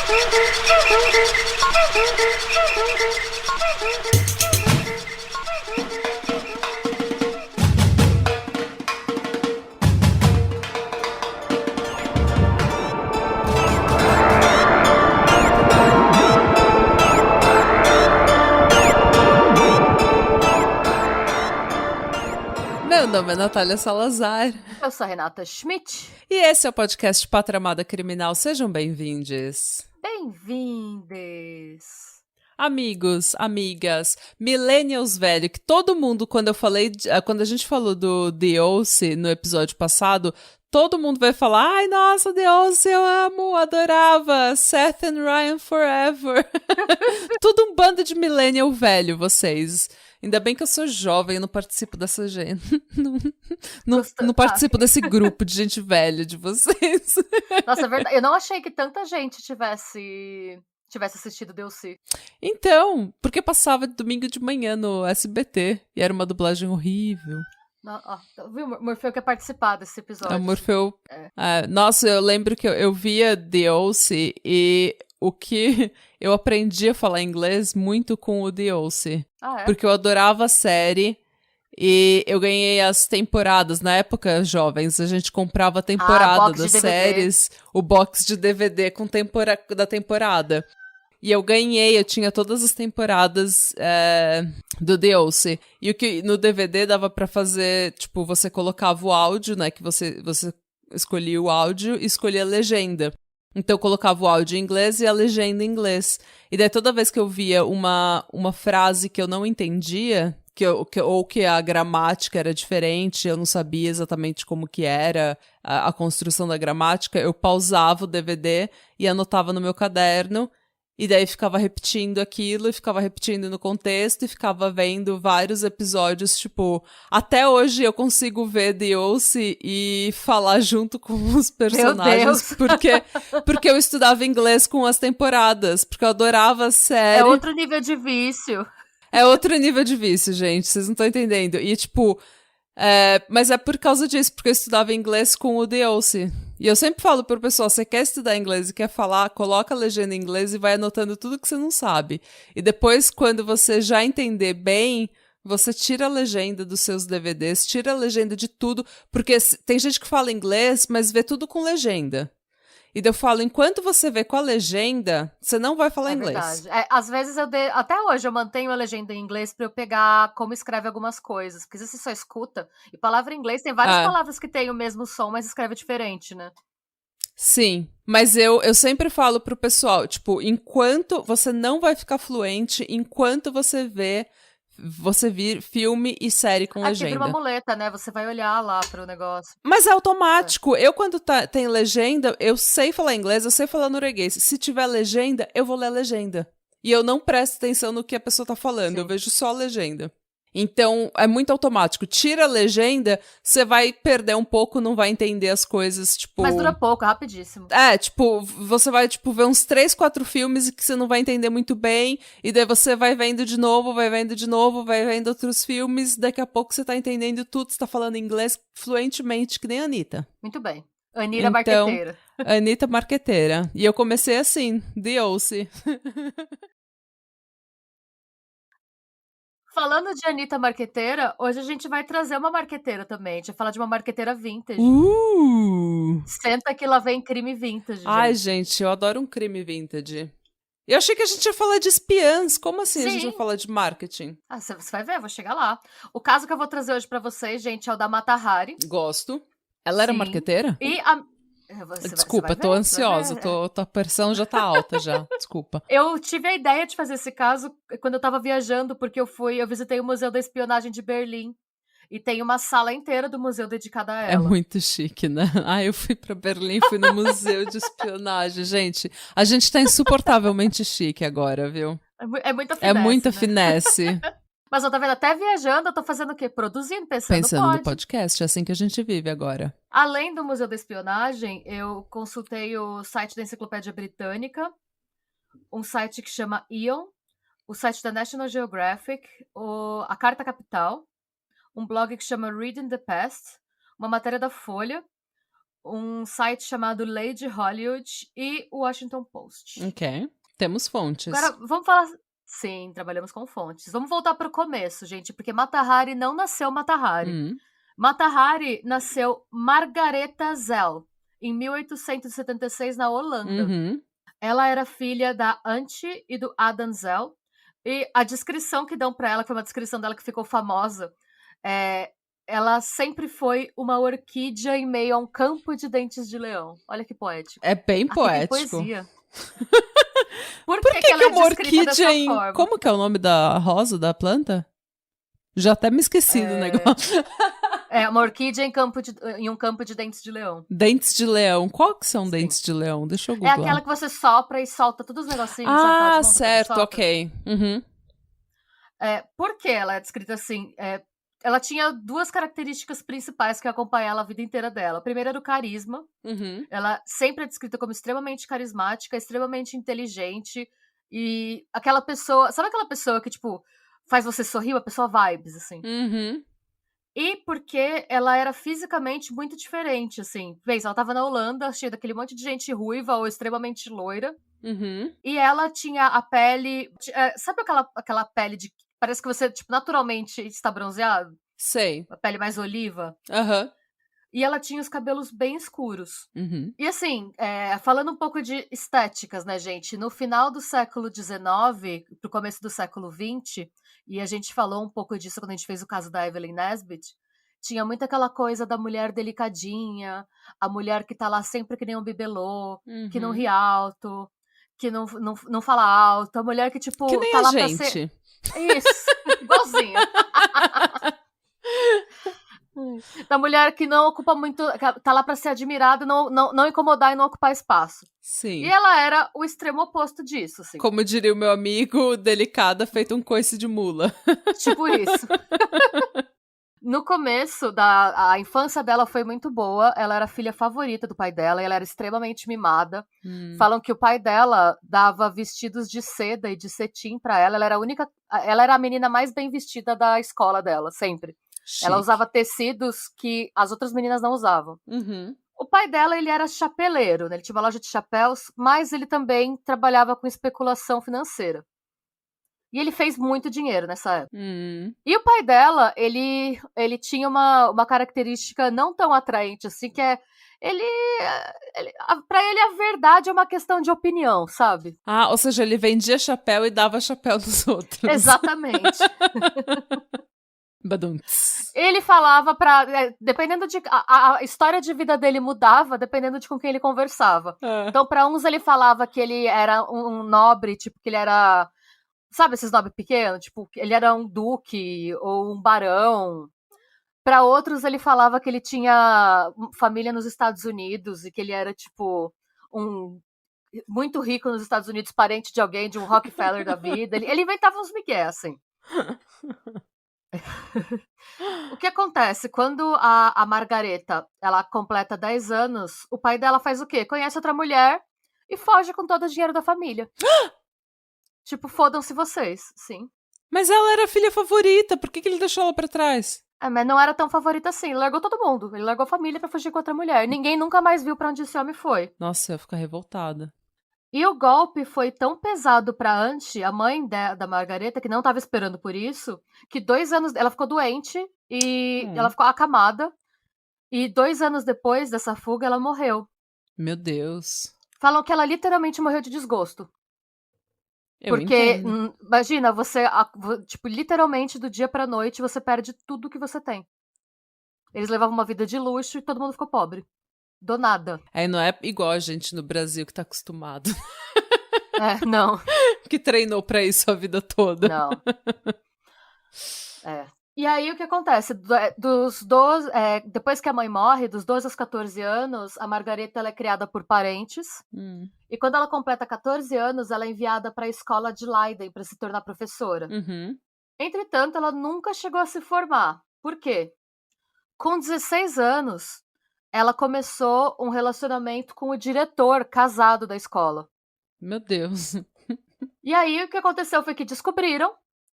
Meu nome é Natália Salazar. Eu sou a Renata Schmidt. E esse é o podcast Pátria Amada Criminal. Sejam bem-vindos. Bem-vindes. Amigos, amigas, millennials velho, que todo mundo, quando a gente falou do The O.C. no episódio passado, todo mundo vai falar, ai, nossa, The O.C. eu amo, adorava, Seth and Ryan forever. Tudo um bando de millennial velho, vocês. Ainda bem que eu sou jovem, eu não participo dessa gente. Não participo desse grupo de gente velha de vocês. Nossa, é verdade. Eu não achei que tanta gente tivesse assistido DLC. Então, porque passava domingo de manhã no SBT e era uma dublagem horrível. Viu? O Morfeu quer participar desse episódio. O Morfeu... nossa, eu lembro que eu via The O.C. e o que eu aprendi a falar inglês muito com o The O.C. Ah, é? Porque eu adorava a série e eu ganhei as temporadas. Na época, jovens, a gente comprava a temporada das séries, o box de DVD com da temporada. E eu tinha todas as temporadas do The O.C. E o que no DVD dava pra fazer, tipo, você colocava o áudio, né, que você escolhia o áudio e escolhia a legenda. Então eu colocava o áudio em inglês e a legenda em inglês. E daí toda vez que eu via uma frase que eu não entendia, ou que a gramática era diferente, eu não sabia exatamente como que era a construção da gramática, eu pausava o DVD e anotava no meu caderno. E daí ficava repetindo aquilo, e ficava repetindo no contexto, e ficava vendo vários episódios, tipo... Até hoje eu consigo ver The O.C. e falar junto com os personagens, porque eu estudava inglês com as temporadas, porque eu adorava a série. É outro nível de vício. É outro nível de vício, gente, vocês não estão entendendo. E, tipo... mas é por causa disso, porque eu estudava inglês com o The O.C. E eu sempre falo pro pessoal, você quer estudar inglês e quer falar, coloca a legenda em inglês e vai anotando tudo que você não sabe. E depois, quando você já entender bem, você tira a legenda dos seus DVDs, tira a legenda de tudo, porque tem gente que fala inglês, mas vê tudo com legenda. E daí eu falo, enquanto você vê com a legenda, você não vai falar inglês. Verdade. Às vezes até hoje eu mantenho a legenda em inglês pra eu pegar como escreve algumas coisas, porque às vezes você só escuta, e palavra em inglês tem várias palavras que têm o mesmo som, mas escreve diferente, né? Sim, mas eu sempre falo pro pessoal, tipo, enquanto você não vai ficar fluente, enquanto você vir filme e série com legenda. Aqui vira uma muleta, né? Você vai olhar lá pro negócio. Mas é automático. Eu, quando tem legenda, eu sei falar inglês, eu sei falar norueguês. Se tiver legenda, eu vou ler a legenda. E eu não presto atenção no que a pessoa tá falando, Sim. Eu vejo só a legenda. Então, é muito automático. Tira a legenda, você vai perder um pouco, não vai entender as coisas, tipo... Mas dura pouco, rapidíssimo. Tipo, você vai, tipo, ver uns 3, 4 filmes que você não vai entender muito bem, e daí você vai vendo de novo, vai vendo outros filmes, daqui a pouco você tá entendendo tudo, você tá falando inglês fluentemente, que nem a Anitta. Muito bem. Anira Marqueteira. Anitta Marqueteira. E eu comecei assim, The O.C. Falando de Anitta Marqueteira, hoje a gente vai trazer uma marqueteira também. A gente vai falar de uma marqueteira vintage. Senta que lá vem crime vintage. Ai, gente, eu adoro um crime vintage. Eu achei que a gente ia falar de espiãs. Como assim a gente vai falar de marketing? Você vai ver, eu vou chegar lá. O caso que eu vou trazer hoje pra vocês, gente, é o da Mata Hari. Gosto. Ela era marqueteira? E Desculpa, tô ansiosa. A pressão já tá alta já. Desculpa. Eu tive a ideia de fazer esse caso quando eu tava viajando, porque eu visitei o Museu da Espionagem de Berlim. E tem uma sala inteira do museu dedicada a ela. É muito chique, né? Eu fui pra Berlim, fui no museu de espionagem. Gente, a gente tá insuportavelmente chique agora, viu? É muita finesse. É muita né? finesse. Mas eu tá vendo, até viajando, eu tô fazendo o quê? Produzindo, pensando no podcast. É assim que a gente vive agora. Além do Museu da Espionagem, eu consultei o site da Enciclopédia Britânica, um site que chama Ion, o site da National Geographic, a Carta Capital, um blog que chama Reading the Past, uma matéria da Folha, um site chamado Lady Hollywood e o Washington Post. Ok. Temos fontes. Agora, vamos falar... Sim, trabalhamos com fontes. Vamos voltar para o começo, gente, porque Mata Hari não nasceu Mata Hari. Mata Hari nasceu Margareta Zell, em 1876, na Holanda. Ela era filha da Antje e do Adam Zell. E a descrição que dão para ela, que foi uma descrição dela que ficou famosa, ela sempre foi uma orquídea em meio a um campo de dentes de leão. Olha que poético. É bem Aqui poético. tem poesia. Por que ela uma orquídea em... Forma? Como que é o nome da rosa, da planta? Já até me esqueci do negócio. É uma orquídea em um campo de dentes de leão. Dentes de leão. Qual que são dentes de leão? Deixa eu googlar. É aquela que você sopra e solta todos os negocinhos. Ah, certo, ok. Por que ela é descrita assim? Ela tinha duas características principais que acompanhavam ela a vida inteira dela. A primeira era o carisma. Ela sempre é descrita como extremamente carismática, extremamente inteligente. E aquela pessoa... Sabe aquela pessoa que, tipo, faz você sorrir? Uma pessoa vibes, assim. E porque ela era fisicamente muito diferente, assim. Pensa, ela tava na Holanda, cheia daquele monte de gente ruiva ou extremamente loira. E ela tinha a pele... sabe aquela pele de... Parece que você, tipo, naturalmente está bronzeado? Sei. A pele mais oliva. E ela tinha os cabelos bem escuros. E assim, falando um pouco de estéticas, né, gente? No final do século XIX, pro começo do século XX, e a gente falou um pouco disso quando a gente fez o caso da Evelyn Nesbit, tinha muito aquela coisa da mulher delicadinha, a mulher que tá lá sempre que nem um bibelô, que não ri alto, que não fala alto, a mulher que, tipo, que nem tá a lá gente. pra ser... Isso, igualzinho. Da mulher que não ocupa muito, tá lá pra ser admirada, não incomodar e não ocupar espaço. Sim. E ela era o extremo oposto disso, assim. Como diria o meu amigo, delicada, feito um coice de mula. Tipo isso. No começo, a infância dela foi muito boa. Ela era a filha favorita do pai dela e ela era extremamente mimada. Falam que o pai dela dava vestidos de seda e de cetim pra ela. Ela era a menina mais bem vestida da escola dela, sempre. Chique. Ela usava tecidos que as outras meninas não usavam. O pai dela, ele era chapeleiro, né? Ele tinha uma loja de chapéus, mas ele também trabalhava com especulação financeira. E ele fez muito dinheiro nessa época. E o pai dela, ele tinha uma característica não tão atraente assim, que é... Pra ele, a verdade é uma questão de opinião, sabe? Ah, ou seja, ele vendia chapéu e dava chapéu dos outros. Exatamente. Baduntz. Ele falava dependendo de... A história de vida dele mudava dependendo de com quem ele conversava. Então, pra uns, ele falava que ele era um nobre, tipo, que ele era... Sabe esses nobres pequenos? Tipo, ele era um duque ou um barão. Para outros, ele falava que ele tinha família nos Estados Unidos e que ele era, tipo, muito rico nos Estados Unidos, parente de alguém, de um Rockefeller da vida. Ele inventava uns migué, assim. O que acontece? Quando a Margareta, ela completa 10 anos, o pai dela faz o quê? Conhece outra mulher e foge com todo o dinheiro da família. Tipo, fodam-se vocês, sim. Mas ela era a filha favorita, por que ele deixou ela pra trás? Mas não era tão favorita assim, ele largou todo mundo. Ele largou a família pra fugir com outra mulher. Ninguém nunca mais viu pra onde esse homem foi. Nossa, eu ia ficar revoltada. E o golpe foi tão pesado pra Antje, a mãe da Margareta, que não tava esperando por isso, que 2 anos... Ela ficou doente e ela ficou acamada. E 2 anos depois dessa fuga, ela morreu. Meu Deus. Falam que ela literalmente morreu de desgosto. Porque, imagina, você, tipo, literalmente do dia pra noite, você perde tudo que você tem. Eles levavam uma vida de luxo e todo mundo ficou pobre. Do nada. Aí não é igual a gente no Brasil que tá acostumado. Não. Que treinou pra isso a vida toda. Não. E aí, o que acontece? Depois que a mãe morre, dos 12 aos 14 anos, a Margareta ela é criada por parentes. E quando ela completa 14 anos, ela é enviada para a escola de Leiden para se tornar professora. Entretanto, ela nunca chegou a se formar. Por quê? Com 16 anos, ela começou um relacionamento com o diretor casado da escola. Meu Deus. E aí, o que aconteceu foi que descobriram,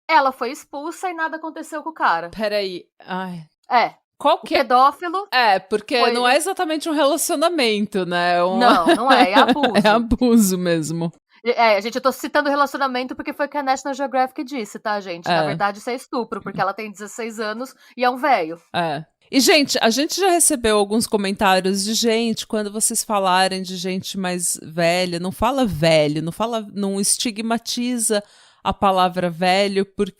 ela foi expulsa e nada aconteceu com o cara. Peraí. Ai. O pedófilo... porque não é exatamente um relacionamento, né? Não é, é abuso. É abuso mesmo. Gente, eu tô citando relacionamento porque foi o que a National Geographic disse, tá, gente? Na verdade, isso é estupro, porque ela tem 16 anos e é um velho. E, gente, a gente já recebeu alguns comentários de gente, quando vocês falarem de gente mais velha, não fala velho, não estigmatiza a palavra velho por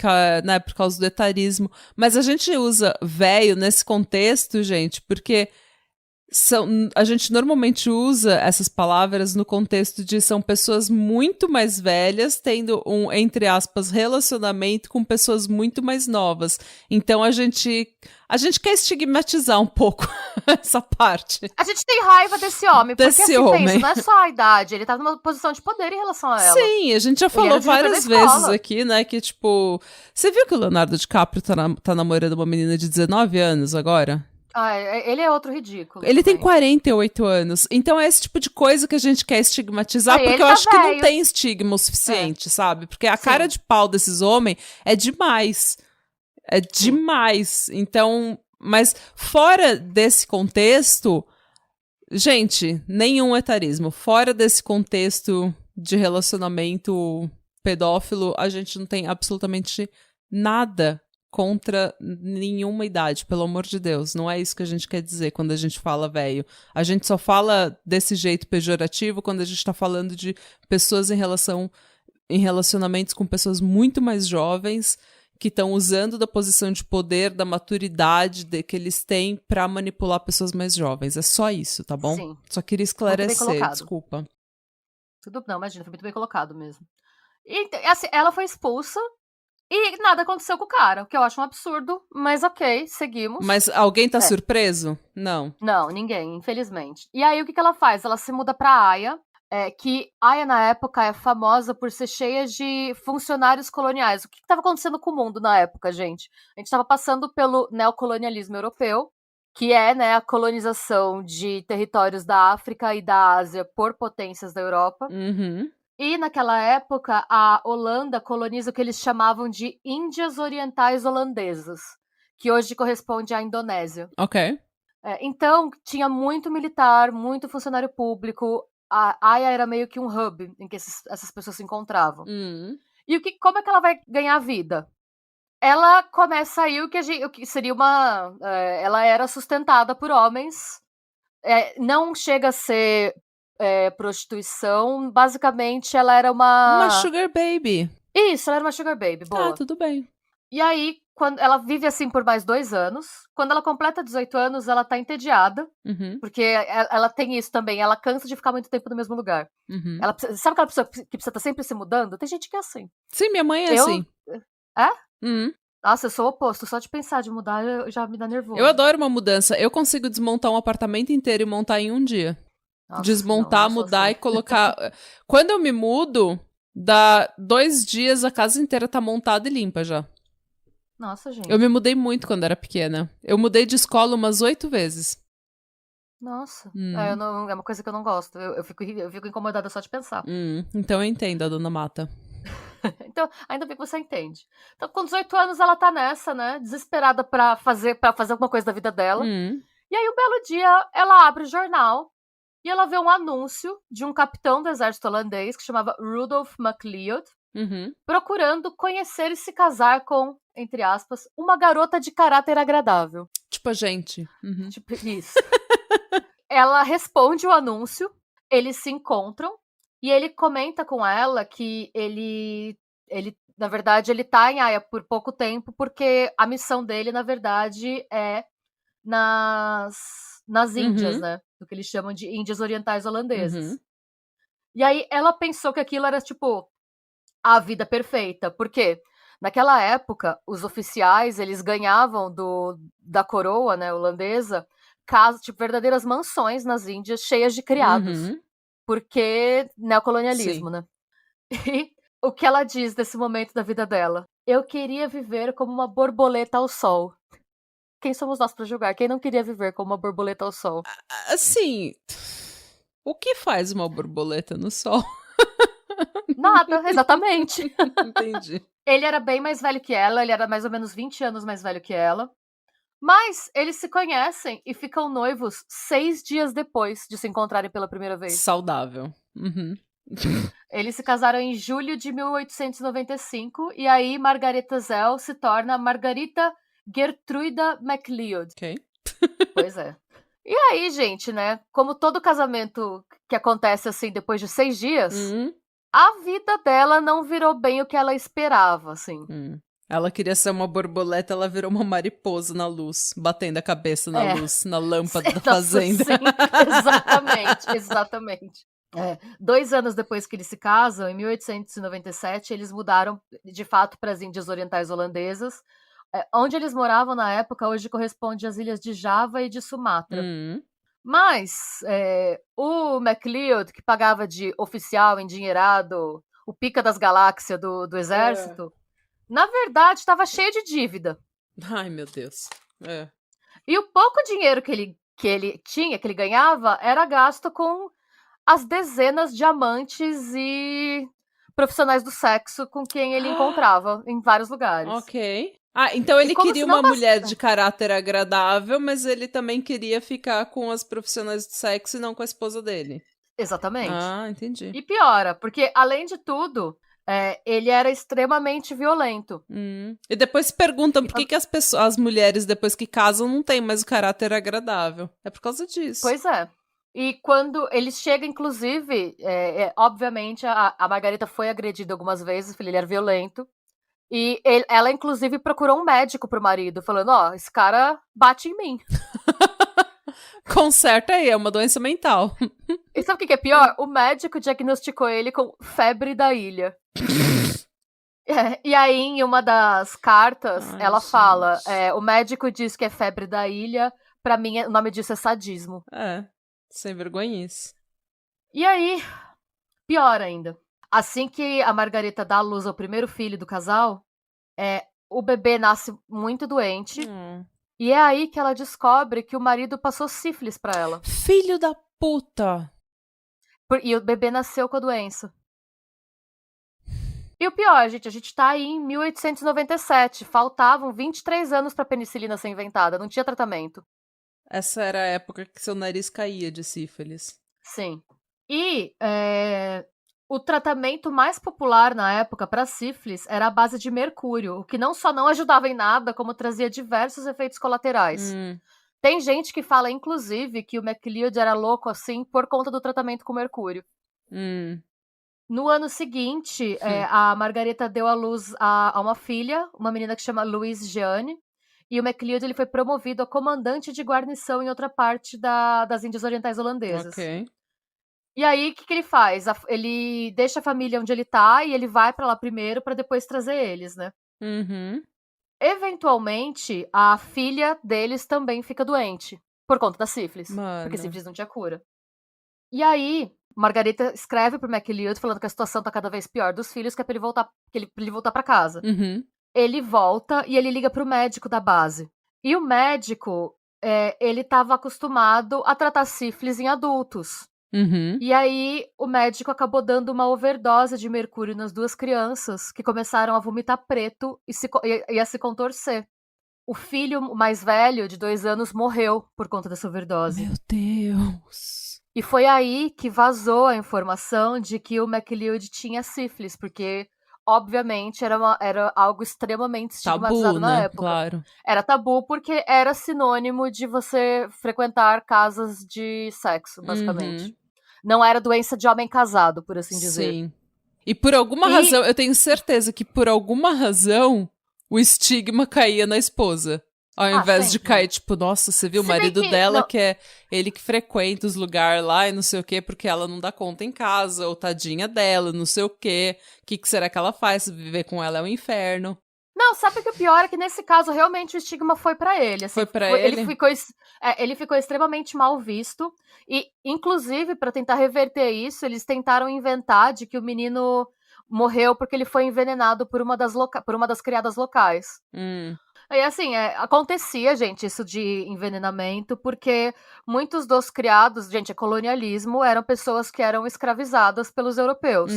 causa do etarismo, mas a gente usa velho nesse contexto, gente, porque a gente normalmente usa essas palavras no contexto de são pessoas muito mais velhas tendo um, entre aspas, relacionamento com pessoas muito mais novas. Então a gente quer estigmatizar um pouco essa parte. A gente tem raiva desse homem, porque assim, pensa, não é só a idade, ele tá numa posição de poder em relação a ela. Sim, a gente já falou várias vezes aqui, né, que tipo... Você viu que o Leonardo DiCaprio tá namorando uma menina de 19 anos agora? Ele é outro ridículo. Ele tem 48 anos. Então é esse tipo de coisa que a gente quer estigmatizar, porque eu acho que não tem estigma o suficiente, sabe? Porque a cara de pau desses homens é demais. É demais. Então, mas fora desse contexto, gente, nenhum etarismo. Fora desse contexto de relacionamento pedófilo, a gente não tem absolutamente nada contra nenhuma idade, pelo amor de Deus. Não é isso que a gente quer dizer quando a gente fala velho. A gente só fala desse jeito pejorativo quando a gente tá falando de pessoas em relacionamentos com pessoas muito mais jovens que estão usando da posição de poder, da maturidade que eles têm pra manipular pessoas mais jovens. É só isso, tá bom? Sim. Só queria esclarecer, desculpa. Não, imagina, foi muito bem colocado mesmo. E assim, ela foi expulsa e nada aconteceu com o cara, o que eu acho um absurdo, mas ok, seguimos. Mas alguém tá surpreso? Não. Não, ninguém, infelizmente. E aí, o que ela faz? Ela se muda pra Haia, que Haia, na época, é famosa por ser cheia de funcionários coloniais. O que estava acontecendo com o mundo na época, gente? A gente estava passando pelo neocolonialismo europeu, que é, né, a colonização de territórios da África e da Ásia por potências da Europa. Uhum. E naquela época, a Holanda coloniza o que eles chamavam de Índias Orientais Holandesas, que hoje corresponde à Indonésia. Ok. Então, tinha muito militar, muito funcionário público. A Haia era meio que um hub em que essas pessoas se encontravam. E como é que ela vai ganhar vida? Ela começa aí o que seria uma... ela era sustentada por homens. Não chega a ser... prostituição, basicamente ela era uma sugar baby. Isso, ela era uma sugar baby, boa. Tudo bem. E aí, quando ela vive assim por mais 2 anos, quando ela completa 18 anos, ela tá entediada, porque ela tem isso também, ela cansa de ficar muito tempo no mesmo lugar. Sabe aquela pessoa que precisa estar sempre se mudando? Tem gente que é assim. Sim, minha mãe é assim. Nossa, eu sou o oposto, só de pensar de mudar já me dá nervoso. Eu adoro uma mudança, eu consigo desmontar um apartamento inteiro e montar em um dia. Nossa, desmontar, mudar assim. E colocar... Quando eu me mudo, dá 2 dias, a casa inteira tá montada e limpa já. Nossa, gente. Eu me mudei muito quando era pequena. Eu mudei de escola umas 8 vezes. Nossa. É uma coisa que eu não gosto. Eu fico incomodada só de pensar. Então eu entendo a dona Mata. Então, ainda bem que você entende. Então, com 18 anos, ela tá nessa, né? Desesperada pra fazer alguma coisa da vida dela. E aí, um belo dia, ela abre o jornal e ela vê um anúncio de um capitão do exército holandês que chamava Rudolf MacLeod, procurando conhecer e se casar com, entre aspas, uma garota de caráter agradável. Tipo a gente. Tipo isso. Ela responde o anúncio, eles se encontram e ele comenta com ela que ele na verdade, ele tá em Haia por pouco tempo porque a missão dele, na verdade, é nas Índias, né? O que eles chamam de Índias Orientais Holandesas. E aí ela pensou que aquilo era, tipo, a vida perfeita. Por quê? Naquela época, os oficiais, eles ganhavam da coroa, né, holandesa, tipo, verdadeiras mansões nas Índias, cheias de criados. Porque neocolonialismo, né? E o que ela diz desse momento da vida dela? Eu queria viver como uma borboleta ao sol. Quem somos nós pra julgar? Quem não queria viver como uma borboleta ao sol? Assim, o que faz uma borboleta no sol? Nada, exatamente. Entendi. Ele era bem mais velho que ela, ele era mais ou menos 20 anos mais velho que ela. Mas eles se conhecem e ficam noivos 6 dias depois de se encontrarem pela primeira vez. Saudável. Eles se casaram em julho de 1895 e aí Margareta Zell se torna Margarita Gertruida MacLeod. Ok. Pois é. E aí, gente, né? Como todo casamento que acontece assim depois de 6 dias, a vida dela não virou bem o que ela esperava, assim. Ela queria ser uma borboleta, ela virou uma mariposa na luz, batendo a cabeça na luz, na lâmpada da fazenda. Sim, exatamente. 2 anos depois que eles se casam, em 1897, eles mudaram de fato para as Índias Orientais Holandesas. Onde eles moravam na época hoje corresponde às ilhas de Java e de Sumatra. Mas o MacLeod, que pagava de oficial endinheirado, o pica das galáxias do exército, na verdade estava cheio de dívida. Ai, meu Deus. E o pouco dinheiro que ele tinha, que ele ganhava, era gasto com as dezenas de amantes e profissionais do sexo com quem ele encontrava em vários lugares. Ok. Então ele queria uma mulher de caráter agradável, mas ele também queria ficar com as profissionais de sexo e não com a esposa dele. Exatamente. Entendi. E piora, porque além de tudo, ele era extremamente violento. E depois se perguntam por que as mulheres, depois que casam, não têm mais o caráter agradável. É por causa disso. Pois é. E quando ele chega, inclusive, obviamente, a Margarita foi agredida algumas vezes, ele era violento. E ela, inclusive, procurou um médico pro marido, falando, esse cara bate em mim. Conserta aí, é uma doença mental. E sabe o que é pior? O médico diagnosticou ele com febre da ilha. E aí, em uma das cartas, ela fala, o médico diz que é febre da ilha, pra mim o nome disso é sadismo. Sem vergonhice. E aí, pior ainda. Assim que a Margarita dá à luz ao primeiro filho do casal, o bebê nasce muito doente. E é aí que ela descobre que o marido passou sífilis pra ela. Filho da puta! E o bebê nasceu com a doença. E o pior, gente, a gente tá aí em 1897. Faltavam 23 anos pra penicilina ser inventada. Não tinha tratamento. Essa era a época que seu nariz caía de sífilis. Sim. E o tratamento mais popular na época para sífilis era a base de mercúrio, o que não só não ajudava em nada, como trazia diversos efeitos colaterais. Tem gente que fala, inclusive, que o MacLeod era louco assim por conta do tratamento com mercúrio. No ano seguinte, a Margareta deu à luz a uma filha, uma menina que chama Louise Jeanne, e o MacLeod ele foi promovido a comandante de guarnição em outra parte das Índias Orientais Holandesas. Ok. E aí, o que ele faz? Ele deixa a família onde ele tá e ele vai pra lá primeiro pra depois trazer eles, né? Eventualmente, a filha deles também fica doente por conta da sífilis. Porque sífilis não tinha cura. E aí, Margarita escreve pro MacLeod falando que a situação tá cada vez pior dos filhos, que é pra ele voltar pra casa. Ele volta e ele liga pro médico da base. E o médico, ele tava acostumado a tratar sífilis em adultos. E aí, o médico acabou dando uma overdose de mercúrio nas 2 crianças, que começaram a vomitar preto e a se contorcer. O filho mais velho, de 2 anos, morreu por conta dessa overdose. Meu Deus! E foi aí que vazou a informação de que o MacLeod tinha sífilis, porque, obviamente, era algo extremamente estigmatizado tabu, na né? época. Claro. Era tabu porque era sinônimo de você frequentar casas de sexo, basicamente. Não era doença de homem casado, por assim dizer. Sim. E por alguma razão, eu tenho certeza que por alguma razão, o estigma caía na esposa. Ao invés de cair, tipo, nossa, você viu o marido dela, que é ele que frequenta os lugares lá e não sei o quê, porque ela não dá conta em casa, ou tadinha dela, não sei o quê. O que será que ela faz? Viver com ela é um inferno. Não, sabe o que é pior? É que nesse caso, realmente, o estigma foi pra ele. Assim, foi pra ele? Ele ficou extremamente mal visto. E, inclusive, pra tentar reverter isso, eles tentaram inventar de que o menino morreu porque ele foi envenenado por uma das criadas locais. E assim, acontecia, gente, isso de envenenamento, porque muitos dos criados, gente, é colonialismo, eram pessoas que eram escravizadas pelos europeus.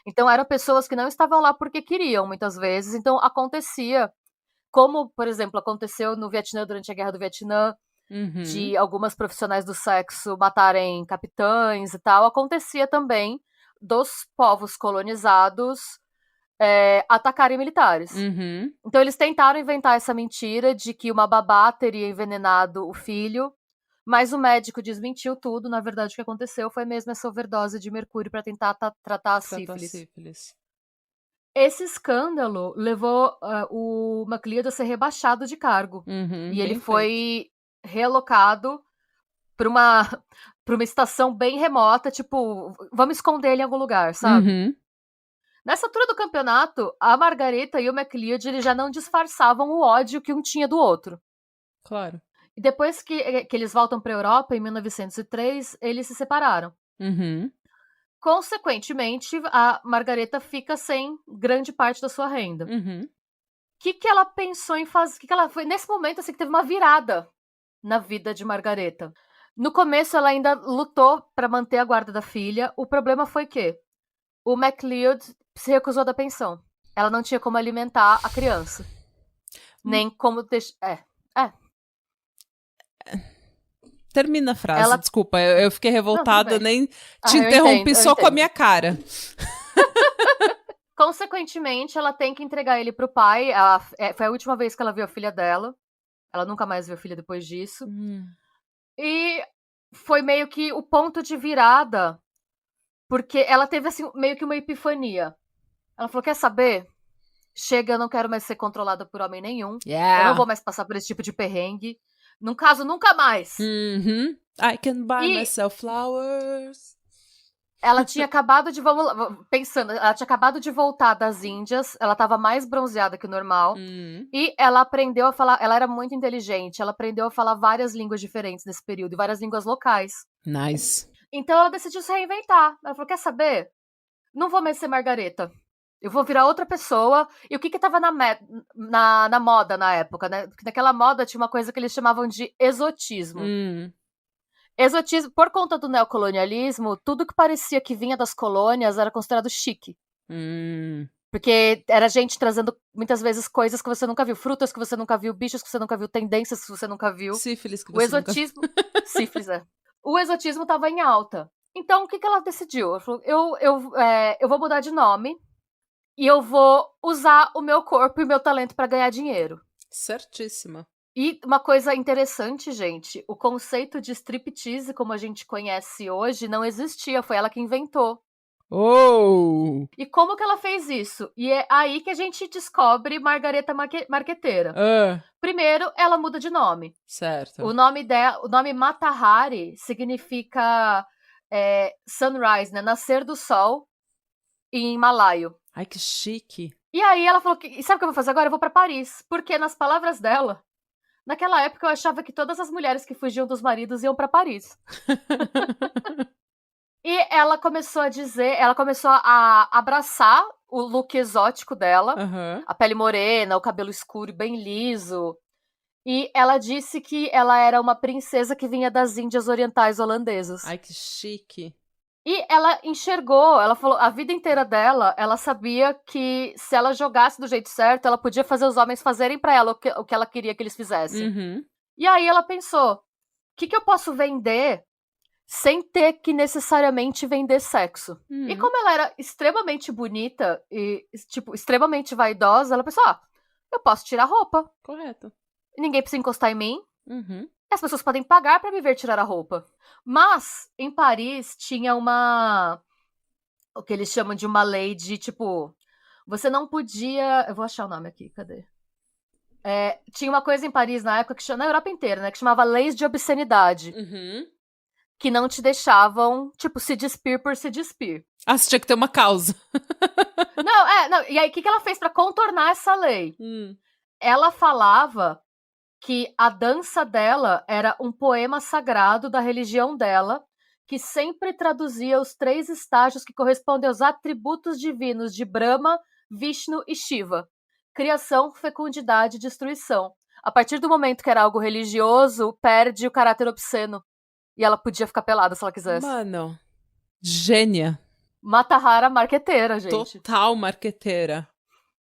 Então eram pessoas que não estavam lá porque queriam, muitas vezes. Então acontecia como, por exemplo, aconteceu no Vietnã durante a Guerra do Vietnã, de algumas profissionais do sexo matarem capitães e tal, acontecia também dos povos colonizados atacarem militares. Então eles tentaram inventar essa mentira de que uma babá teria envenenado o filho, mas o médico desmentiu tudo. Na verdade, o que aconteceu foi mesmo essa overdose de mercúrio para tentar tratar a sífilis. Esse escândalo levou o MacLeod a ser rebaixado de cargo. E ele foi realocado para uma estação bem remota, tipo, vamos esconder ele em algum lugar, sabe? Nessa altura do campeonato, a Margareta e o MacLeod eles já não disfarçavam o ódio que um tinha do outro. Claro. E depois que eles voltam para a Europa, em 1903, eles se separaram. Consequentemente, a Margareta fica sem grande parte da sua renda. O que ela pensou em fazer? Foi nesse momento assim, que teve uma virada na vida de Margareta. No começo, ela ainda lutou para manter a guarda da filha. O problema foi que o MacLeod se recusou da pensão. Ela não tinha como alimentar a criança. Nem como deixar... Termina a frase, desculpa. Eu fiquei revoltada, nem te interrompi só com a minha cara. Consequentemente, ela tem que entregar ele pro pai. Foi a última vez que ela viu a filha dela. Ela nunca mais viu a filha depois disso. E foi meio que o ponto de virada, porque ela teve assim, meio que uma epifania. Ela falou, quer saber? Chega, eu não quero mais ser controlada por homem nenhum. Eu não vou mais passar por esse tipo de perrengue. No caso, nunca mais. I can buy myself flowers. Ela tinha acabado de... ela tinha acabado de voltar das Índias. Ela estava mais bronzeada que o normal. E ela aprendeu a falar... Ela era muito inteligente. Ela aprendeu a falar várias línguas diferentes nesse período. E várias línguas locais. Nice. Então ela decidiu se reinventar. Ela falou, quer saber? Não vou mais ser Margareta. Eu vou virar outra pessoa. E o que tava na moda na época, né? Naquela moda tinha uma coisa que eles chamavam de exotismo. Exotismo, por conta do neocolonialismo, tudo que parecia que vinha das colônias era considerado chique. Porque era gente trazendo, muitas vezes, coisas que você nunca viu. Frutas que você nunca viu, bichos que você nunca viu, tendências que você nunca viu. Sífilis que você nunca viu. Sífilis, O exotismo tava em alta. Então, o que ela decidiu? Ela falou, eu vou mudar de nome. E eu vou usar o meu corpo e o meu talento para ganhar dinheiro. Certíssima. E uma coisa interessante, gente, o conceito de striptease, como a gente conhece hoje, não existia. Foi ela que inventou. E como que ela fez isso? E é aí que a gente descobre Margareta Marqueteira. Primeiro, ela muda de nome. Certo. O nome Mata Hari significa sunrise, né? Nascer do sol em malaio. Ai, que chique. E aí ela falou que... Sabe o que eu vou fazer agora? Eu vou pra Paris. Porque nas palavras dela, naquela época eu achava que todas as mulheres que fugiam dos maridos iam pra Paris. E ela começou a dizer... Ela começou a abraçar o look exótico dela. A pele morena, o cabelo escuro bem liso. E ela disse que ela era uma princesa que vinha das Índias Orientais holandesas. Ai, que chique. E ela enxergou, ela falou, a vida inteira dela, ela sabia que se ela jogasse do jeito certo, ela podia fazer os homens fazerem pra ela o que ela queria que eles fizessem. E aí ela pensou, o que eu posso vender sem ter que necessariamente vender sexo? E como ela era extremamente bonita e, tipo, extremamente vaidosa, ela pensou, eu posso tirar roupa. Correto. Ninguém precisa encostar em mim. As pessoas podem pagar pra me ver tirar a roupa. Mas, em Paris, tinha o que eles chamam de uma lei de, tipo... Você não podia... Eu vou achar o nome aqui, cadê? Tinha uma coisa em Paris, na época, na Europa inteira, né? Que chamava leis de obscenidade. Que não te deixavam, tipo, se despir por se despir. Você tinha que ter uma causa. Não. E aí, o que ela fez pra contornar essa lei? Ela falava... que a dança dela era um poema sagrado da religião dela, que sempre traduzia os 3 estágios que correspondem aos atributos divinos de Brahma, Vishnu e Shiva. Criação, fecundidade e destruição. A partir do momento que era algo religioso, perde o caráter obsceno. E ela podia ficar pelada se ela quisesse. Mano, gênia. Mata Hari marqueteira, gente. Total marqueteira.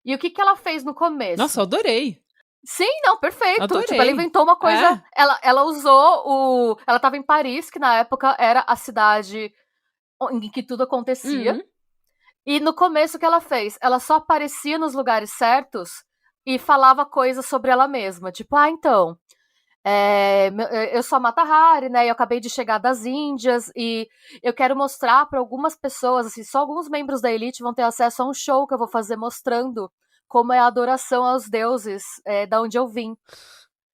E o que ela fez no começo? Nossa, eu adorei. Sim, não, perfeito. Adorei. Tipo, ela inventou uma coisa. Ela usou o. Ela tava em Paris, que na época era a cidade em que tudo acontecia. E no começo o que ela fez? Ela só aparecia nos lugares certos e falava coisas sobre ela mesma. Tipo, então. Eu sou a Mata Hari, né? Eu acabei de chegar das Índias e eu quero mostrar para algumas pessoas, assim, só alguns membros da elite vão ter acesso a um show que eu vou fazer mostrando como é a adoração aos deuses da onde eu vim.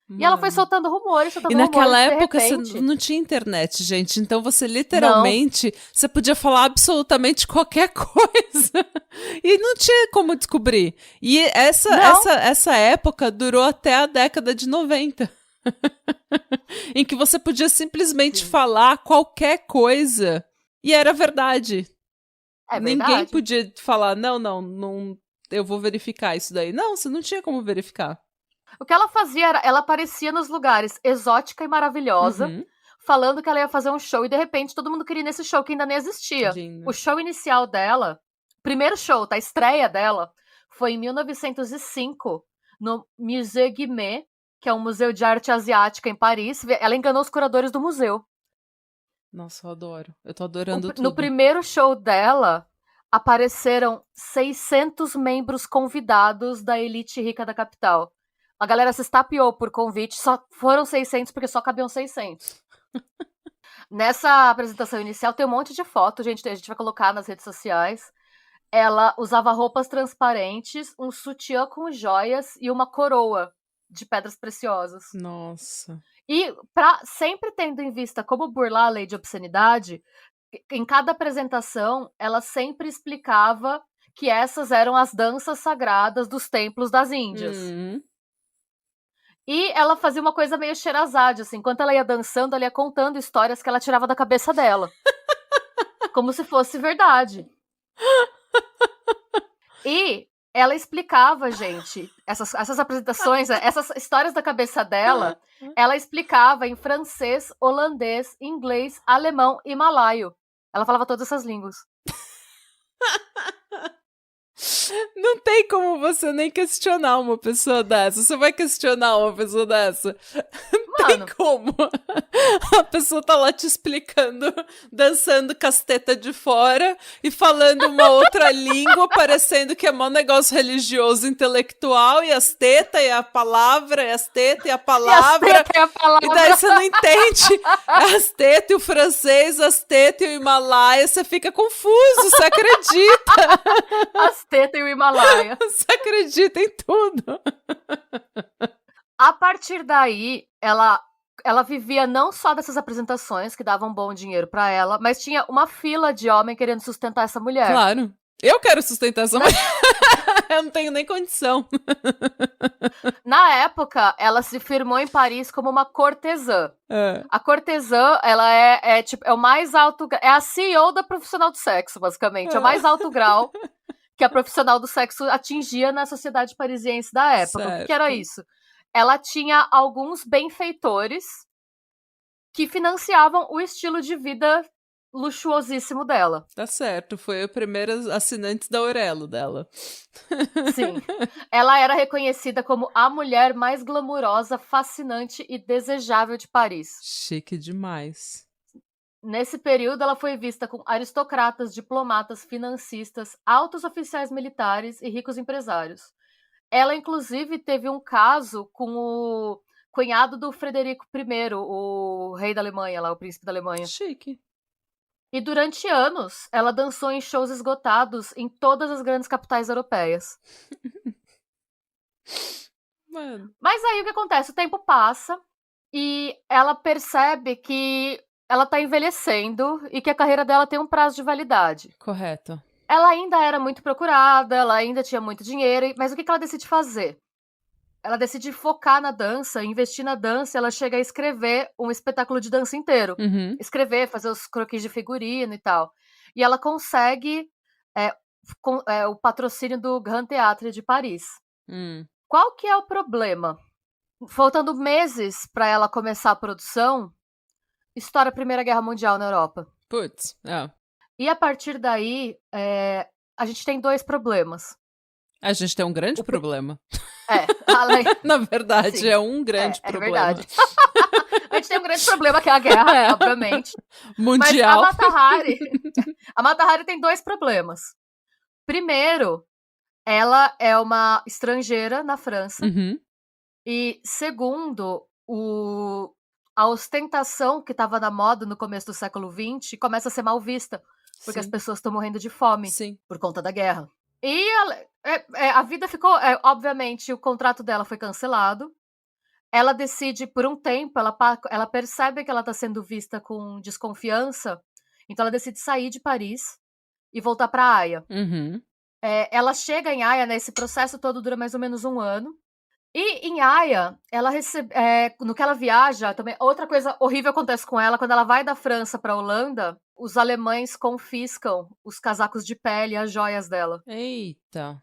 Mano. E ela foi soltando rumores, e naquela época você não tinha internet, gente. Então você literalmente, você podia falar absolutamente qualquer coisa. E não tinha como descobrir. E essa época durou até a década de 90. Em que você podia simplesmente falar qualquer coisa e era verdade. Ninguém podia falar, não, eu vou verificar isso daí. Não, você não tinha como verificar. O que ela fazia era, ela aparecia nos lugares exótica e maravilhosa, falando que ela ia fazer um show, e de repente todo mundo queria ir nesse show que ainda nem existia. Lindo. O show inicial dela, primeiro show, a estreia dela, foi em 1905, no Musée Guimet, que é um museu de arte asiática em Paris. Ela enganou os curadores do museu. Nossa, eu adoro. Eu tô adorando tudo. No primeiro show dela, apareceram 600 membros convidados da elite rica da capital. A galera se estapeou por convite, só foram 600 porque só cabiam 600. Nessa apresentação inicial tem um monte de foto, a gente vai colocar nas redes sociais. Ela usava roupas transparentes, um sutiã com joias e uma coroa de pedras preciosas. Nossa. E sempre tendo em vista como burlar a lei de obscenidade, em cada apresentação ela sempre explicava que essas eram as danças sagradas dos templos das Índias. E ela fazia uma coisa meio Sherazade, assim, enquanto ela ia dançando, ela ia contando histórias que ela tirava da cabeça dela. Como se fosse verdade. E ela explicava, gente, essas apresentações, essas histórias da cabeça dela, ela explicava em francês, holandês, inglês, alemão e malaio. Ela falava todas essas línguas. Não tem como você nem questionar uma pessoa dessa. Você vai questionar uma pessoa dessa? Não tem como. A pessoa tá lá te explicando, dançando com as tetas de fora e falando uma outra língua, parecendo que é mó negócio religioso, intelectual, e as tetas e a palavra, e as tetas e a palavra. E daí você não entende as tetas e o francês, as tetas e o Himalaia, você fica confuso, você acredita? As tetas e o Himalaia. Você acredita em tudo. A partir daí, ela vivia não só dessas apresentações que davam bom dinheiro pra ela, mas tinha uma fila de homem querendo sustentar essa mulher. Claro. Eu quero sustentar essa mulher. Eu não tenho nem condição. Na época, ela se firmou em Paris como uma cortesã. A cortesã, ela é o mais alto... É a CEO da profissional do sexo, basicamente. É o mais alto grau que a profissional do sexo atingia na sociedade parisiense da época. Certo. O que era isso? Ela tinha alguns benfeitores que financiavam o estilo de vida luxuosíssimo dela. Tá certo, foi a primeira assinante da Aurelo dela. Sim. Ela era reconhecida como a mulher mais glamurosa, fascinante e desejável de Paris. Chique demais. Nesse período, ela foi vista com aristocratas, diplomatas, financistas, altos oficiais militares e ricos empresários. Ela, inclusive, teve um caso com o cunhado do Frederico I, o rei da Alemanha, lá, o príncipe da Alemanha. Chique. E durante anos, ela dançou em shows esgotados em todas as grandes capitais europeias. Mano. Mas aí o que acontece? O tempo passa e ela percebe que ela tá envelhecendo e que a carreira dela tem um prazo de validade. Correto. Ela ainda era muito procurada, ela ainda tinha muito dinheiro, mas o que ela decide fazer? Ela decide focar na dança, investir na dança, ela chega a escrever um espetáculo de dança inteiro. Escrever, fazer os croquis de figurino e tal. E ela consegue o patrocínio do Grand Théâtre de Paris. Qual que é o problema? Faltando meses para ela começar a produção, estoura a Primeira Guerra Mundial na Europa. Putz, E a partir daí, a gente tem dois problemas. A gente tem um grande problema. Na verdade, Sim. é um grande problema. É verdade. A gente tem um grande problema que é a guerra, obviamente. Mundial. Mas a Mata Hari tem 2 problemas. Primeiro, ela é uma estrangeira na França. Uhum. E segundo, a ostentação que estava na moda no começo do século XX começa a ser mal vista. Porque as pessoas estão morrendo de fome por conta da guerra. E a vida ficou... obviamente, o contrato dela foi cancelado. Ela decide, por um tempo, ela percebe que ela está sendo vista com desconfiança. Então ela decide sair de Paris e voltar para Haia. Uhum. Ela chega em Haia, né? Esse processo todo dura mais ou menos 1 ano. E em Haia, ela no que ela viaja, também outra coisa horrível acontece com ela. Quando ela vai da França para a Holanda, os alemães confiscam os casacos de pele e as joias dela. Eita.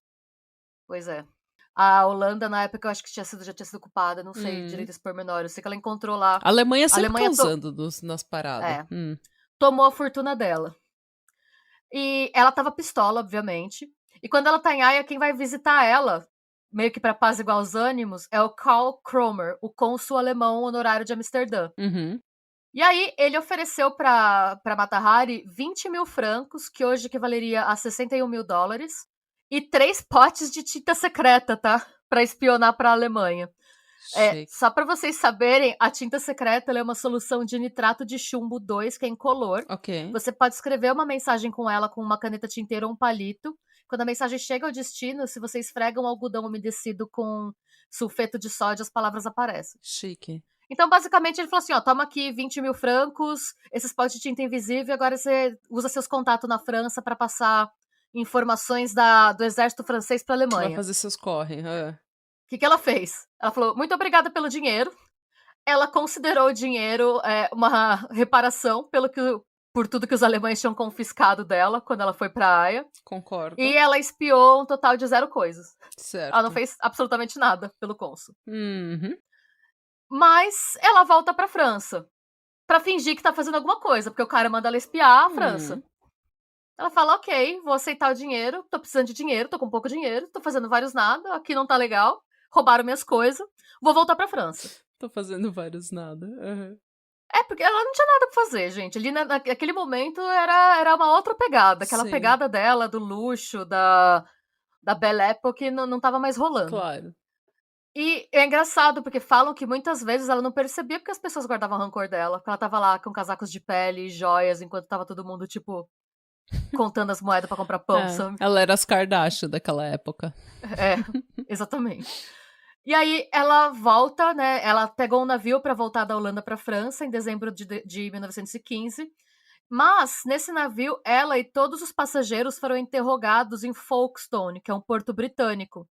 Pois é. A Holanda, na época, eu acho que já tinha sido ocupada, não sei direito esse pormenor. Eu sei que ela encontrou lá... A Alemanha sempre causando nas paradas. Tomou a fortuna dela. E ela tava pistola, obviamente. E quando ela tá em Haia, quem vai visitar ela, meio que pra apaziguar os ânimos, é o Karl Kromer, o cônsul alemão honorário de Amsterdã. Uhum. E aí, ele ofereceu pra Mata Hari 20 mil francos, que hoje equivaleria a 61 mil dólares, e 3 potes de tinta secreta, tá? Pra espionar pra Alemanha. Só pra vocês saberem, a tinta secreta é uma solução de nitrato de chumbo 2, que é incolor. Ok. Você pode escrever uma mensagem com ela com uma caneta tinteira ou um palito. Quando a mensagem chega ao destino, se você esfrega um algodão umedecido com sulfeto de sódio, as palavras aparecem. Chique. Então, basicamente, ele falou assim, toma aqui 20 mil francos, esses potes de tinta invisível, agora você usa seus contatos na França pra passar informações do exército francês pra Alemanha. Vai fazer seus corre. O que ela fez? Ela falou, muito obrigada pelo dinheiro. Ela considerou o dinheiro uma reparação por tudo que os alemães tinham confiscado dela quando ela foi pra Haia. Concordo. E ela espiou um total de 0 coisas. Certo. Ela não fez absolutamente nada pelo cônsul. Uhum. Mas ela volta pra França pra fingir que tá fazendo alguma coisa, porque o cara manda ela espiar a França. Ela fala, ok, vou aceitar o dinheiro, tô precisando de dinheiro, tô com pouco dinheiro, tô fazendo vários nada, aqui não tá legal, roubaram minhas coisas, vou voltar pra França. Tô fazendo vários nada. Uhum. Porque ela não tinha nada pra fazer, gente. Ali naquele momento era uma outra pegada. Aquela pegada dela, do luxo, da Belle Époque, não tava mais rolando. Claro. E é engraçado, porque falam que muitas vezes ela não percebia porque as pessoas guardavam rancor dela. Porque ela tava lá com casacos de pele e joias, enquanto tava todo mundo, tipo, contando as moedas pra comprar pão, sabe? Ela era as Kardashian daquela época. Exatamente. E aí ela volta, né? Ela pegou um navio para voltar da Holanda para França em dezembro de 1915. Mas nesse navio, ela e todos os passageiros foram interrogados em Folkestone, que é um porto britânico.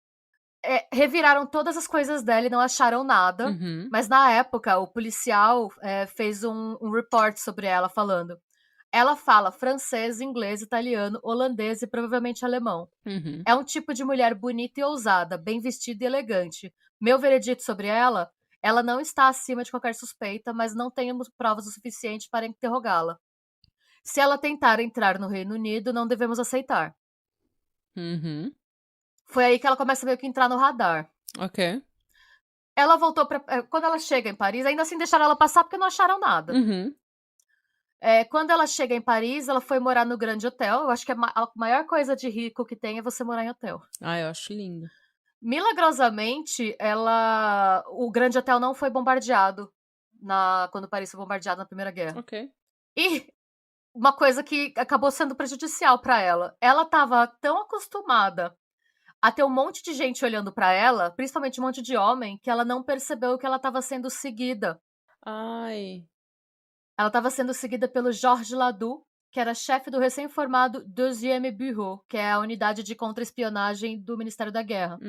Reviraram todas as coisas dela e não acharam nada. Uhum. Mas na época, o policial fez um report sobre ela, falando: ela fala francês, inglês, italiano, holandês e provavelmente alemão. Uhum. É um tipo de mulher bonita e ousada, bem vestida e elegante. Meu veredito sobre ela não está acima de qualquer suspeita, mas não temos provas o suficiente para interrogá-la. Se ela tentar entrar no Reino Unido, não devemos aceitar. Uhum. Foi aí que ela começa meio que entrar no radar. Ok. Ela voltou pra... Quando ela chega em Paris, ainda assim deixaram ela passar porque não acharam nada. Uhum. Quando ela chega em Paris, ela foi morar no Grande Hotel. Eu acho que a maior coisa de rico que tem é você morar em hotel. Eu acho lindo. Milagrosamente, o Grande Hotel não foi bombardeado quando Paris foi bombardeado na Primeira Guerra. Ok. E uma coisa que acabou sendo prejudicial pra ela. Ela tava tão acostumada a ter um monte de gente olhando pra ela, principalmente um monte de homem, que ela não percebeu que ela tava sendo seguida. Ai. Ela estava sendo seguida pelo Georges Ladoux, que era chefe do recém-formado Deuxième Bureau, que é a unidade de contra-espionagem do Ministério da Guerra.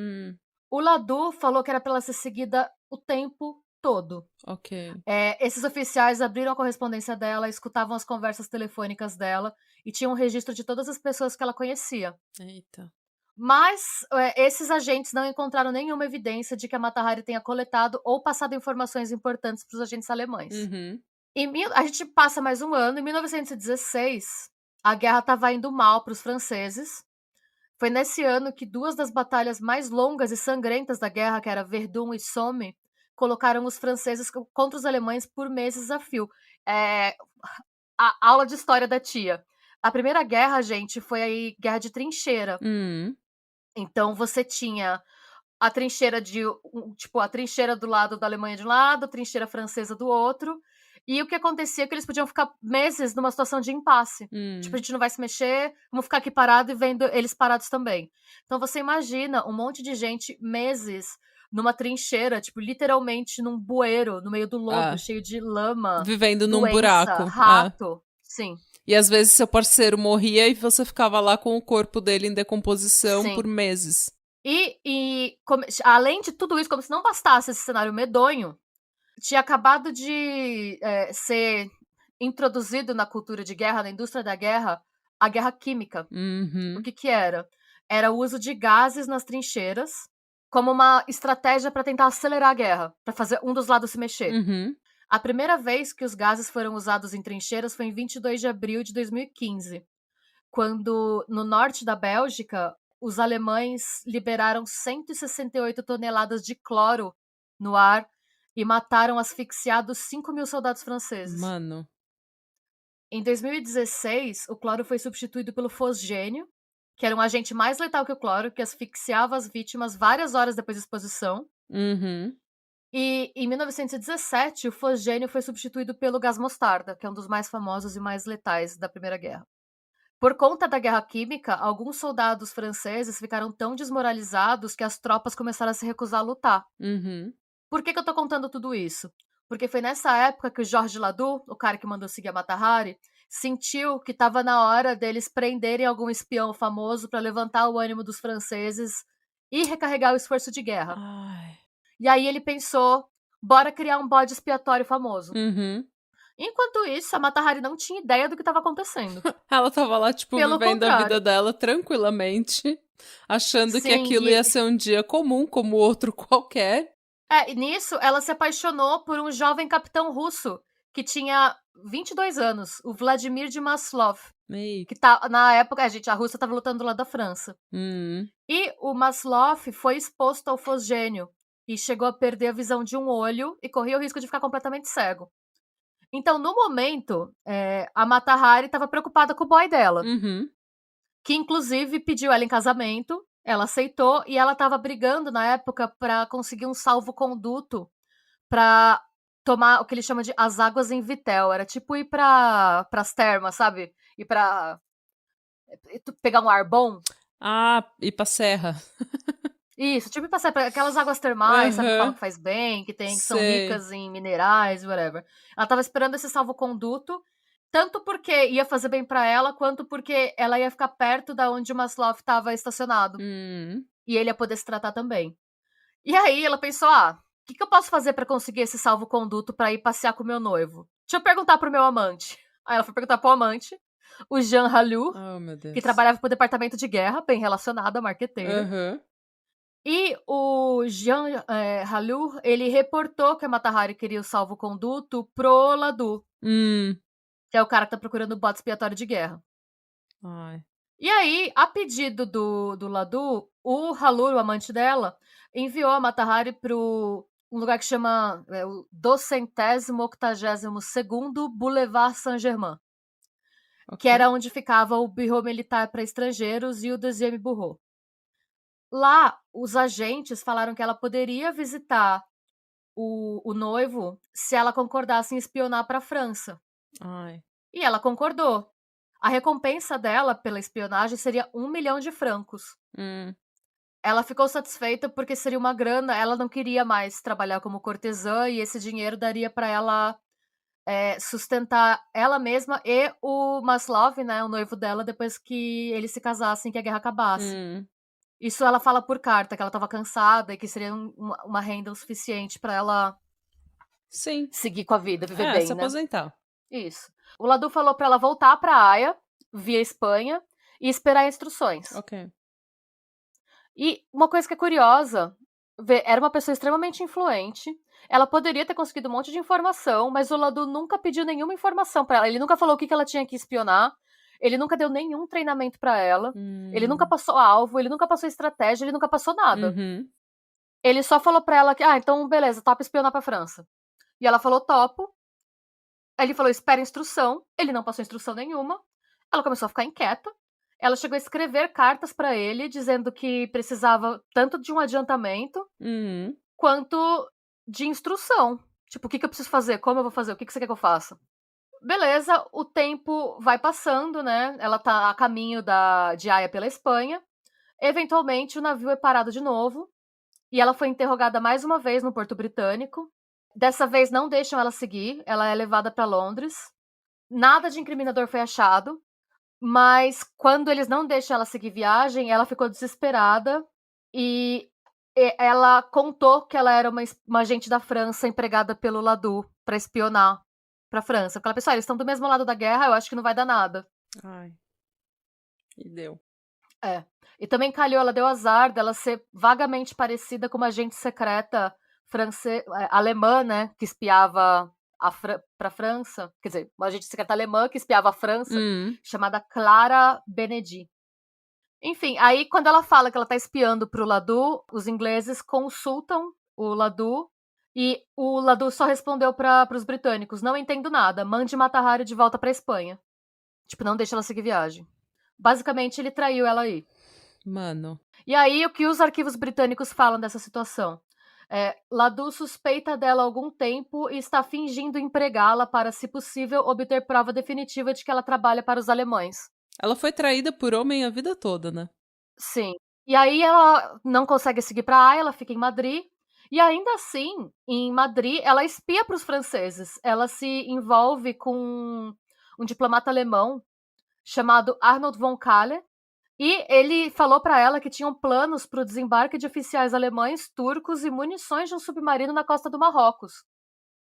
O Ladoux falou que era para ela ser seguida o tempo todo. Ok. Esses oficiais abriram a correspondência dela, escutavam as conversas telefônicas dela e tinham um registro de todas as pessoas que ela conhecia. Eita. Mas esses agentes não encontraram nenhuma evidência de que a Mata Hari tenha coletado ou passado informações importantes para os agentes alemães. Uhum. A gente passa mais um ano. Em 1916, a guerra estava indo mal para os franceses. Foi nesse ano que 2 das batalhas mais longas e sangrentas da guerra, que era Verdun e Somme, colocaram os franceses contra os alemães por meses a fio. A aula de história da tia. A Primeira Guerra, gente, foi a guerra de trincheira. Então você tinha a trincheira a trincheira do lado da Alemanha de um lado, a trincheira francesa do outro. E o que acontecia é que eles podiam ficar meses numa situação de impasse. Tipo, a gente não vai se mexer, vamos ficar aqui parado e vendo eles parados também. Então você imagina um monte de gente meses numa trincheira, tipo, literalmente num bueiro, no meio do lodo, cheio de lama. Vivendo num doença, buraco. Rato. Sim. E às vezes seu parceiro morria e você ficava lá com o corpo dele em decomposição Sim. por meses. Além de tudo isso, como se não bastasse esse cenário medonho, tinha acabado de ser introduzido na cultura de guerra, na indústria da guerra, a guerra química. O que era? Era o uso de gases nas trincheiras como uma estratégia para tentar acelerar a guerra, para fazer um dos lados se mexer. A primeira vez que os gases foram usados em trincheiras foi em 22 de abril de 2015, quando, no norte da Bélgica, os alemães liberaram 168 toneladas de cloro no ar e mataram asfixiados 5.000 soldados franceses. Mano. Em 2016, o cloro foi substituído pelo fosgênio, que era um agente mais letal que o cloro, que asfixiava as vítimas várias horas depois da exposição. E em 1917, o fosgênio foi substituído pelo gás mostarda, que é um dos mais famosos e mais letais da Primeira Guerra. Por conta da guerra química, alguns soldados franceses ficaram tão desmoralizados que as tropas começaram a se recusar a lutar. Por que eu tô contando tudo isso? Porque foi nessa época que o Georges Ladoux, o cara que mandou seguir a Mata Hari, sentiu que estava na hora deles prenderem algum espião famoso para levantar o ânimo dos franceses e recarregar o esforço de guerra. E aí ele pensou, bora criar um bode expiatório famoso. Enquanto isso, a Mata Hari não tinha ideia do que estava acontecendo. Ela tava lá, tipo, vivendo a vida dela tranquilamente, achando que aquilo ia ser um dia comum, como outro qualquer. E nisso, ela se apaixonou por um jovem capitão russo que tinha 22 anos, o Vladimir de Maslov. Que na época, a Rússia estava lutando do lado da França. E o Maslov foi exposto ao fosgênio e chegou a perder a visão de um olho e corria o risco de ficar completamente cego. Então, no momento, a Mata Hari estava preocupada com o boy dela, que inclusive pediu ela em casamento, ela aceitou e ela estava brigando na época para conseguir um salvo-conduto para tomar o que eles chamam de as águas em Vitel. Era tipo ir para as termas, sabe? Ir para pegar um ar bom. Ir pra serra. Isso, tipo ir pra aquelas águas termais, sabe? Que falam que faz bem, que são ricas em minerais, whatever. Ela tava esperando esse salvo-conduto, tanto porque ia fazer bem pra ela, quanto porque ela ia ficar perto da onde o Maslov tava estacionado. E ele ia poder se tratar também. E aí ela pensou, o que eu posso fazer pra conseguir esse salvo-conduto pra ir passear com o meu noivo? Deixa eu perguntar pro meu amante. Aí ela foi perguntar pro amante, o Jean Halur, que trabalhava pro departamento de guerra, bem relacionado a marqueteiro. E o Jean Halur, ele reportou que a Mata Hari queria o salvo-conduto pro Ladoux, que é o cara que tá procurando o bote expiatório de guerra. E aí, a pedido do Ladoux, o Halur, o amante dela, enviou a Mata Hari pro um lugar que chama o 282º Boulevard Saint-Germain, que era onde ficava o Bureau Militar para Estrangeiros e o 2e Bureau. Lá, os agentes falaram que ela poderia visitar o noivo se ela concordasse em espionar para a França. E ela concordou. A recompensa dela pela espionagem seria 1 milhão de francos. Ela ficou satisfeita porque seria uma grana, ela não queria mais trabalhar como cortesã e esse dinheiro daria para ela sustentar ela mesma e o Maslov, né, o noivo dela, depois que eles se casassem, que a guerra acabasse. Isso ela fala por carta, que ela tava cansada e que seria uma renda o suficiente pra ela seguir com a vida, viver bem, se né? aposentar. Isso. O Ladoux falou pra ela voltar pra Haia, via Espanha, e esperar instruções. E uma coisa que é curiosa, era uma pessoa extremamente influente, ela poderia ter conseguido um monte de informação, mas o Ladoux nunca pediu nenhuma informação pra ela, ele nunca falou o que ela tinha que espionar, Ele nunca deu nenhum treinamento pra ela. Ele nunca passou alvo, ele nunca passou estratégia, ele nunca passou nada. Ele só falou pra ela que, então beleza, topa espionar pra França. E ela falou, topo. Ele falou, espera instrução. Ele não passou instrução nenhuma. Ela começou a ficar inquieta. Ela chegou a escrever cartas pra ele, dizendo que precisava tanto de um adiantamento, quanto de instrução. Tipo, o que eu preciso fazer? Como eu vou fazer? O que você quer que eu faça? Beleza, o tempo vai passando, né? Ela tá a caminho de Haia pela Espanha. Eventualmente, o navio é parado de novo. E ela foi interrogada mais uma vez no Porto Britânico. Dessa vez, não deixam ela seguir. Ela é levada para Londres. Nada de incriminador foi achado. Mas, quando eles não deixam ela seguir viagem, ela ficou desesperada. E ela contou que ela era uma agente da França empregada pelo Ladu para espionar pra França. Porque ela pensou, eles estão do mesmo lado da guerra, eu acho que não vai dar nada. Ai. E deu. E também calhou, ela deu azar dela ser vagamente parecida com uma agente secreta alemã, né, que espiava pra França. Quer dizer, uma agente secreta alemã que espiava a França, chamada Clara Benedi. Enfim, aí quando ela fala que ela tá espiando pro Ladu, os ingleses consultam o Ladu. E o Ladu só respondeu pros britânicos, não entendo nada, mande Mata Hari de volta pra Espanha. Tipo, não deixa ela seguir viagem. Basicamente, ele traiu ela aí. Mano. E aí, o que os arquivos britânicos falam dessa situação? Ladu suspeita dela há algum tempo e está fingindo empregá-la para, se possível, obter prova definitiva de que ela trabalha para os alemães. Ela foi traída por homem a vida toda, né? Sim. E aí, ela não consegue seguir pra Haia, ela fica em Madrid. E ainda assim, em Madrid, ela espia para os franceses. Ela se envolve com um diplomata alemão chamado Arnold von Kalle. E ele falou para ela que tinham planos para o desembarque de oficiais alemães, turcos e munições de um submarino na costa do Marrocos.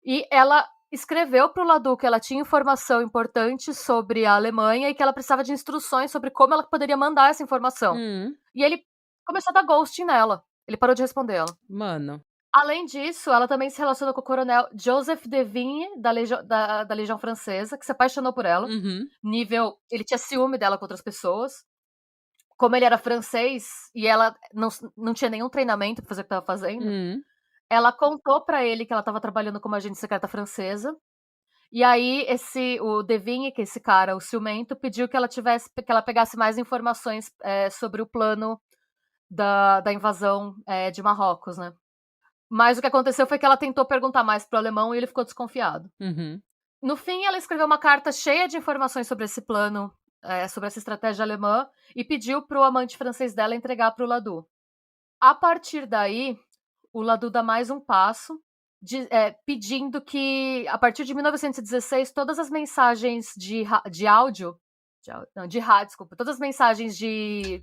E ela escreveu para o Ladu que ela tinha informação importante sobre a Alemanha e que ela precisava de instruções sobre como ela poderia mandar essa informação. E ele começou a dar ghosting nela. Ele parou de responder ela. Mano. Além disso, ela também se relacionou com o coronel Joseph de Vigne, da Legião Francesa, que se apaixonou por ela. Nível, ele tinha ciúme dela com outras pessoas. Como ele era francês e ela não tinha nenhum treinamento pra fazer o que estava fazendo, ela contou pra ele que ela estava trabalhando como agente secreta francesa. E aí, o De Vigne, que é esse cara, o ciumento, pediu que ela pegasse mais informações sobre o plano da invasão de Marrocos, né? Mas o que aconteceu foi que ela tentou perguntar mais pro alemão e ele ficou desconfiado. No fim, ela escreveu uma carta cheia de informações sobre esse plano, sobre essa estratégia alemã, e pediu pro amante francês dela entregar pro Ladu. A partir daí, o Ladu dá mais um passo, pedindo que, a partir de 1916, todas as mensagens de rádio, desculpa, todas as mensagens de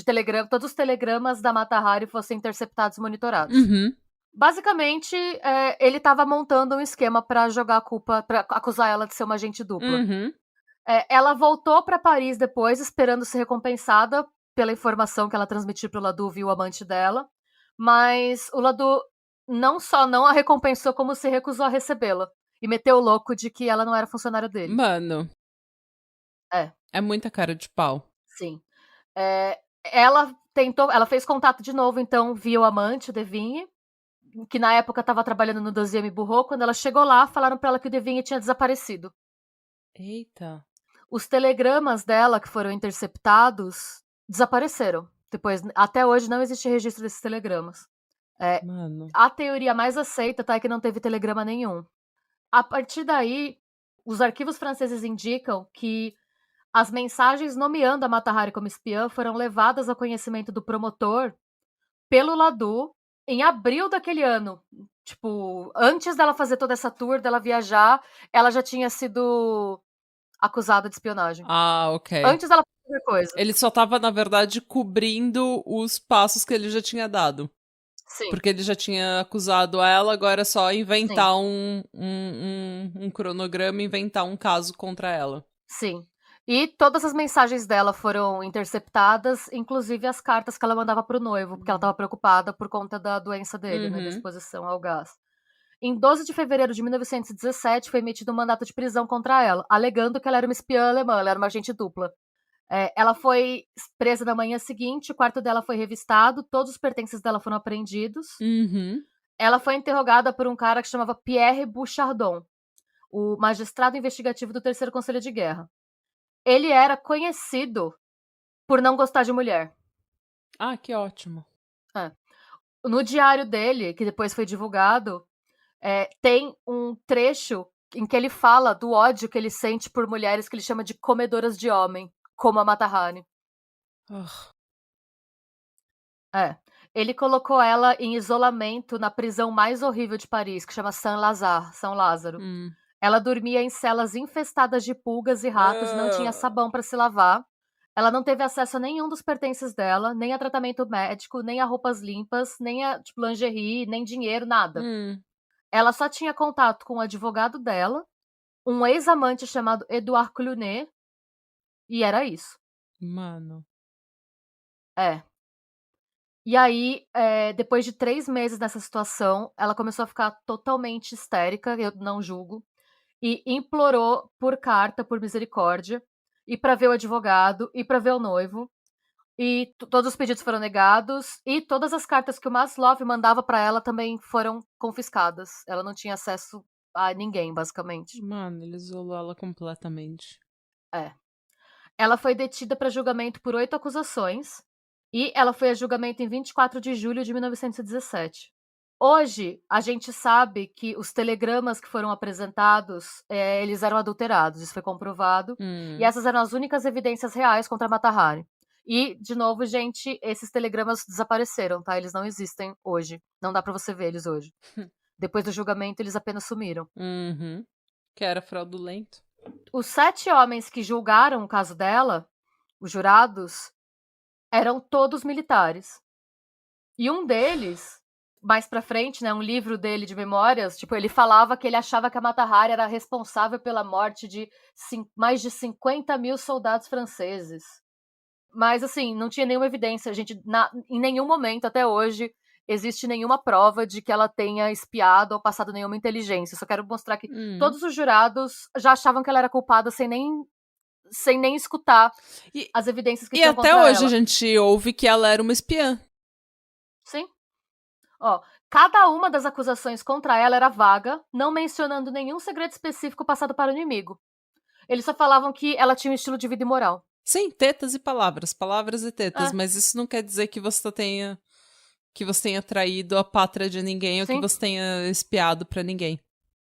telegrama, todos os telegramas da Mata Hari fossem interceptados e monitorados. Basicamente, ele estava montando um esquema para jogar a culpa, para acusar ela de ser uma agente dupla. Ela voltou para Paris depois, esperando ser recompensada pela informação que ela transmitiu pro Ladu e o amante dela, mas o Ladu não só não a recompensou, como se recusou a recebê-la. E meteu o louco de que ela não era funcionária dele. Mano. É muita cara de pau. Sim. Ela fez contato de novo, então, via o amante, o De Vigne, que na época estava trabalhando no 12º Bureau. Quando ela chegou lá, falaram pra ela que o De Vigne tinha desaparecido. Eita. Os telegramas dela, que foram interceptados, desapareceram. Depois, até hoje, não existe registro desses telegramas. Mano. A teoria mais aceita é que não teve telegrama nenhum. A partir daí, os arquivos franceses indicam que as mensagens nomeando a Mata Hari como espiã foram levadas ao conhecimento do promotor pelo Ladu em abril daquele ano. Tipo, antes dela fazer toda essa tour, dela viajar, ela já tinha sido acusada de espionagem. Ah, ok. Antes dela fazer coisa. Ele só tava, na verdade, cobrindo os passos que ele já tinha dado. Sim. Porque ele já tinha acusado ela, agora é só inventar um cronograma, inventar um caso contra ela. Sim. E todas as mensagens dela foram interceptadas, inclusive as cartas que ela mandava pro noivo, porque ela estava preocupada por conta da doença dele, né, da exposição ao gás. Em 12 de fevereiro de 1917, foi emitido um mandato de prisão contra ela, alegando que ela era uma espiã alemã, ela era uma agente dupla. Ela foi presa na manhã seguinte, o quarto dela foi revistado, todos os pertences dela foram apreendidos. Uhum. Ela foi interrogada por um cara que chamava Pierre Bouchardon, o magistrado investigativo do Terceiro Conselho de Guerra. Ele era conhecido por não gostar de mulher. Ah, que ótimo. No diário dele, que depois foi divulgado, tem um trecho em que ele fala do ódio que ele sente por mulheres que ele chama de comedoras de homem, como a Mata Hari. Ele colocou ela em isolamento na prisão mais horrível de Paris, que chama Saint-Lazare, São Lázaro. Ela dormia em celas infestadas de pulgas e ratos, não tinha sabão para se lavar. Ela não teve acesso a nenhum dos pertences dela, nem a tratamento médico, nem a roupas limpas, nem a lingerie, nem dinheiro, nada. Ela só tinha contato com o advogado dela, um ex-amante chamado Edouard Clunet, e era isso. Mano. E aí, depois de 3 meses nessa situação, ela começou a ficar totalmente histérica, eu não julgo, e implorou por carta, por misericórdia, e para ver o advogado, e para ver o noivo. E todos os pedidos foram negados, e todas as cartas que o Maslov mandava para ela também foram confiscadas. Ela não tinha acesso a ninguém, basicamente. Mano, ele isolou ela completamente. Ela foi detida para julgamento por 8 acusações, e ela foi a julgamento em 24 de julho de 1917. Hoje, a gente sabe que os telegramas que foram apresentados, eles eram adulterados, isso foi comprovado. E essas eram as únicas evidências reais contra a Mata Hari. E, de novo, gente, esses telegramas desapareceram, tá? Eles não existem hoje. Não dá pra você ver eles hoje. Depois do julgamento, eles apenas sumiram. Que era fraudulento. Os 7 homens que julgaram o caso dela, os jurados, eram todos militares. E um deles, mais pra frente, né, um livro dele de memórias, tipo, ele falava que ele achava que a Mata Hari era responsável pela morte de mais de 50 mil soldados franceses. Mas, assim, não tinha nenhuma evidência. Em nenhum momento, até hoje, existe nenhuma prova de que ela tenha espiado ou passado nenhuma inteligência. Só quero mostrar que todos os jurados já achavam que ela era culpada sem nem escutar as evidências que tinham contra ela. E até hoje a gente ouve que ela era uma espiã. Sim. Cada uma das acusações contra ela era vaga, não mencionando nenhum segredo específico passado para o inimigo. Eles só falavam que ela tinha um estilo de vida imoral. Sim, tetas e palavras. Palavras e tetas. Mas isso não quer dizer que você tenha traído a pátria de ninguém. Sim. Ou que você tenha espiado pra ninguém.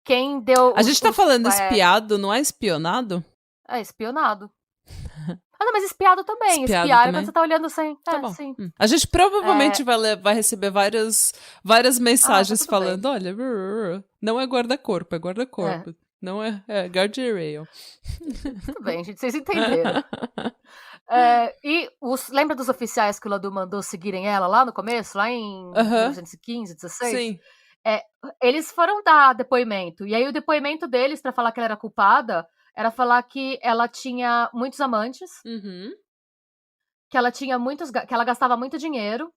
Quem deu... A gente tá falando espiado, não é espionado? É espionado. Não, mas espiado também. Espiar é quando você tá olhando sem... Tá bom. Sim. A gente provavelmente vai receber várias mensagens falando, olha, não é guarda-corpo, é guarda-corpo. Não é guarda-rail. Tudo bem, gente, vocês entenderam. Lembra dos oficiais que o Ladu mandou seguirem ela lá no começo? Lá em 1915, 16? Sim. Eles foram dar depoimento. E aí o depoimento deles, pra falar que ela era culpada, era falar que ela tinha muitos amantes, que ela tinha que ela gastava muito dinheiro,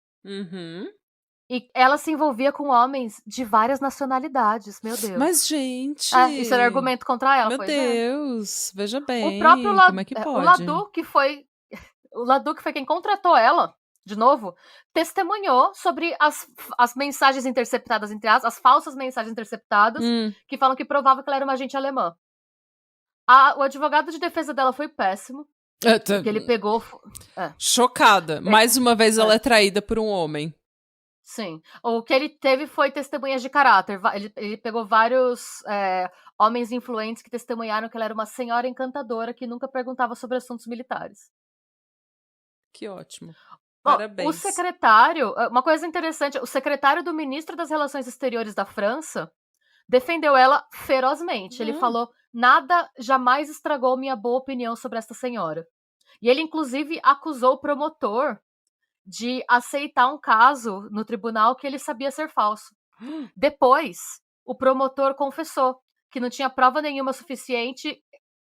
e ela se envolvia com homens de várias nacionalidades, meu Deus. Mas, gente... isso era argumento contra ela, meu Deus, veja bem, o próprio como é que pode? O Ladu, que foi quem contratou ela, de novo, testemunhou sobre as mensagens interceptadas, entre as falsas mensagens interceptadas, que falam que provavam que ela era uma agente alemã. O advogado de defesa dela foi péssimo. Que ele pegou... Chocada. Mais uma vez ela é traída por um homem. Sim. O que ele teve foi testemunhas de caráter. Ele pegou vários homens influentes que testemunharam que ela era uma senhora encantadora que nunca perguntava sobre assuntos militares. Que ótimo. Parabéns. O secretário... Uma coisa interessante, o secretário do ministro das Relações Exteriores da França defendeu ela ferozmente. Ele falou, nada jamais estragou minha boa opinião sobre esta senhora. E ele, inclusive, acusou o promotor de aceitar um caso no tribunal que ele sabia ser falso. Depois, o promotor confessou que não tinha prova nenhuma suficiente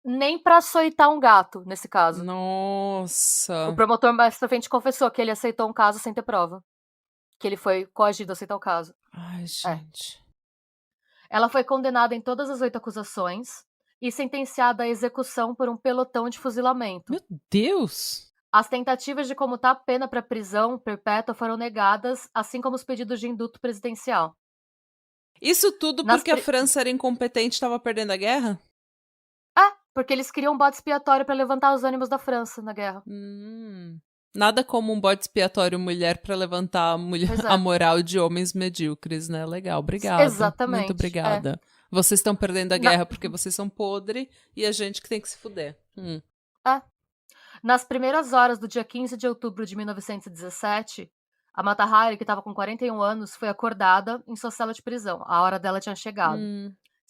nem pra açoitar um gato, nesse caso. Nossa! O promotor mais pra frente confessou que ele aceitou um caso sem ter prova. Que ele foi coagido a aceitar o caso. Ai, gente. Ela foi condenada em todas as 8 acusações e sentenciada à execução por um pelotão de fuzilamento. Meu Deus! As tentativas de comutar a pena para prisão perpétua foram negadas, assim como os pedidos de indulto presidencial. Isso tudo porque a França era incompetente e estava perdendo a guerra? Porque eles queriam um bode expiatório para levantar os ânimos da França na guerra. Nada como um bode expiatório mulher para levantar a moral de homens medíocres, né? Legal, obrigada. Exatamente. Muito obrigada. Vocês estão perdendo a guerra porque vocês são podres e a gente que tem que se fuder. Nas primeiras horas do dia 15 de outubro de 1917, a Mata Hari, que estava com 41 anos, foi acordada em sua cela de prisão. A hora dela tinha chegado.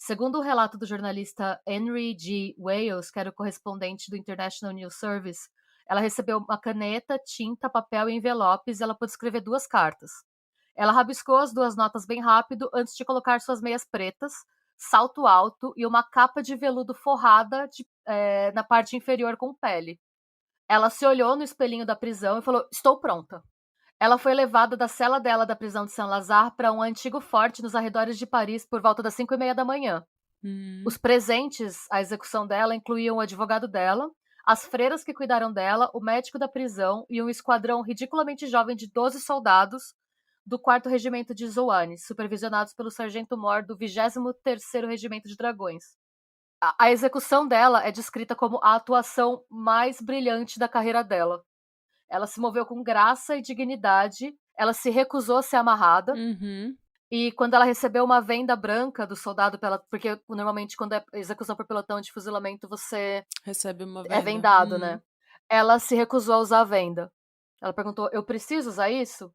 Segundo o relato do jornalista Henry G. Wales, que era o correspondente do International News Service, ela recebeu uma caneta, tinta, papel e envelopes e ela pôde escrever 2 cartas. Ela rabiscou as 2 notas bem rápido antes de colocar suas meias pretas, salto alto e uma capa de veludo forrada na parte inferior com pele. Ela se olhou no espelhinho da prisão e falou: "Estou pronta." Ela foi levada da cela dela da prisão de Saint-Lazare para um antigo forte nos arredores de Paris por volta das 5:30 da manhã. Os presentes à execução dela incluíam o advogado dela, as freiras que cuidaram dela, o médico da prisão e um esquadrão ridiculamente jovem de 12 soldados do 4º Regimento de Zouanes, supervisionados pelo sargento-mor do 23º Regimento de Dragões. A execução dela é descrita como a atuação mais brilhante da carreira dela. Ela se moveu com graça e dignidade, ela se recusou a ser amarrada, e quando ela recebeu uma venda branca do soldado, porque normalmente quando é execução por pelotão de fuzilamento, você recebe uma venda. É vendado, né? Ela se recusou a usar a venda. Ela perguntou: "Eu preciso usar isso?"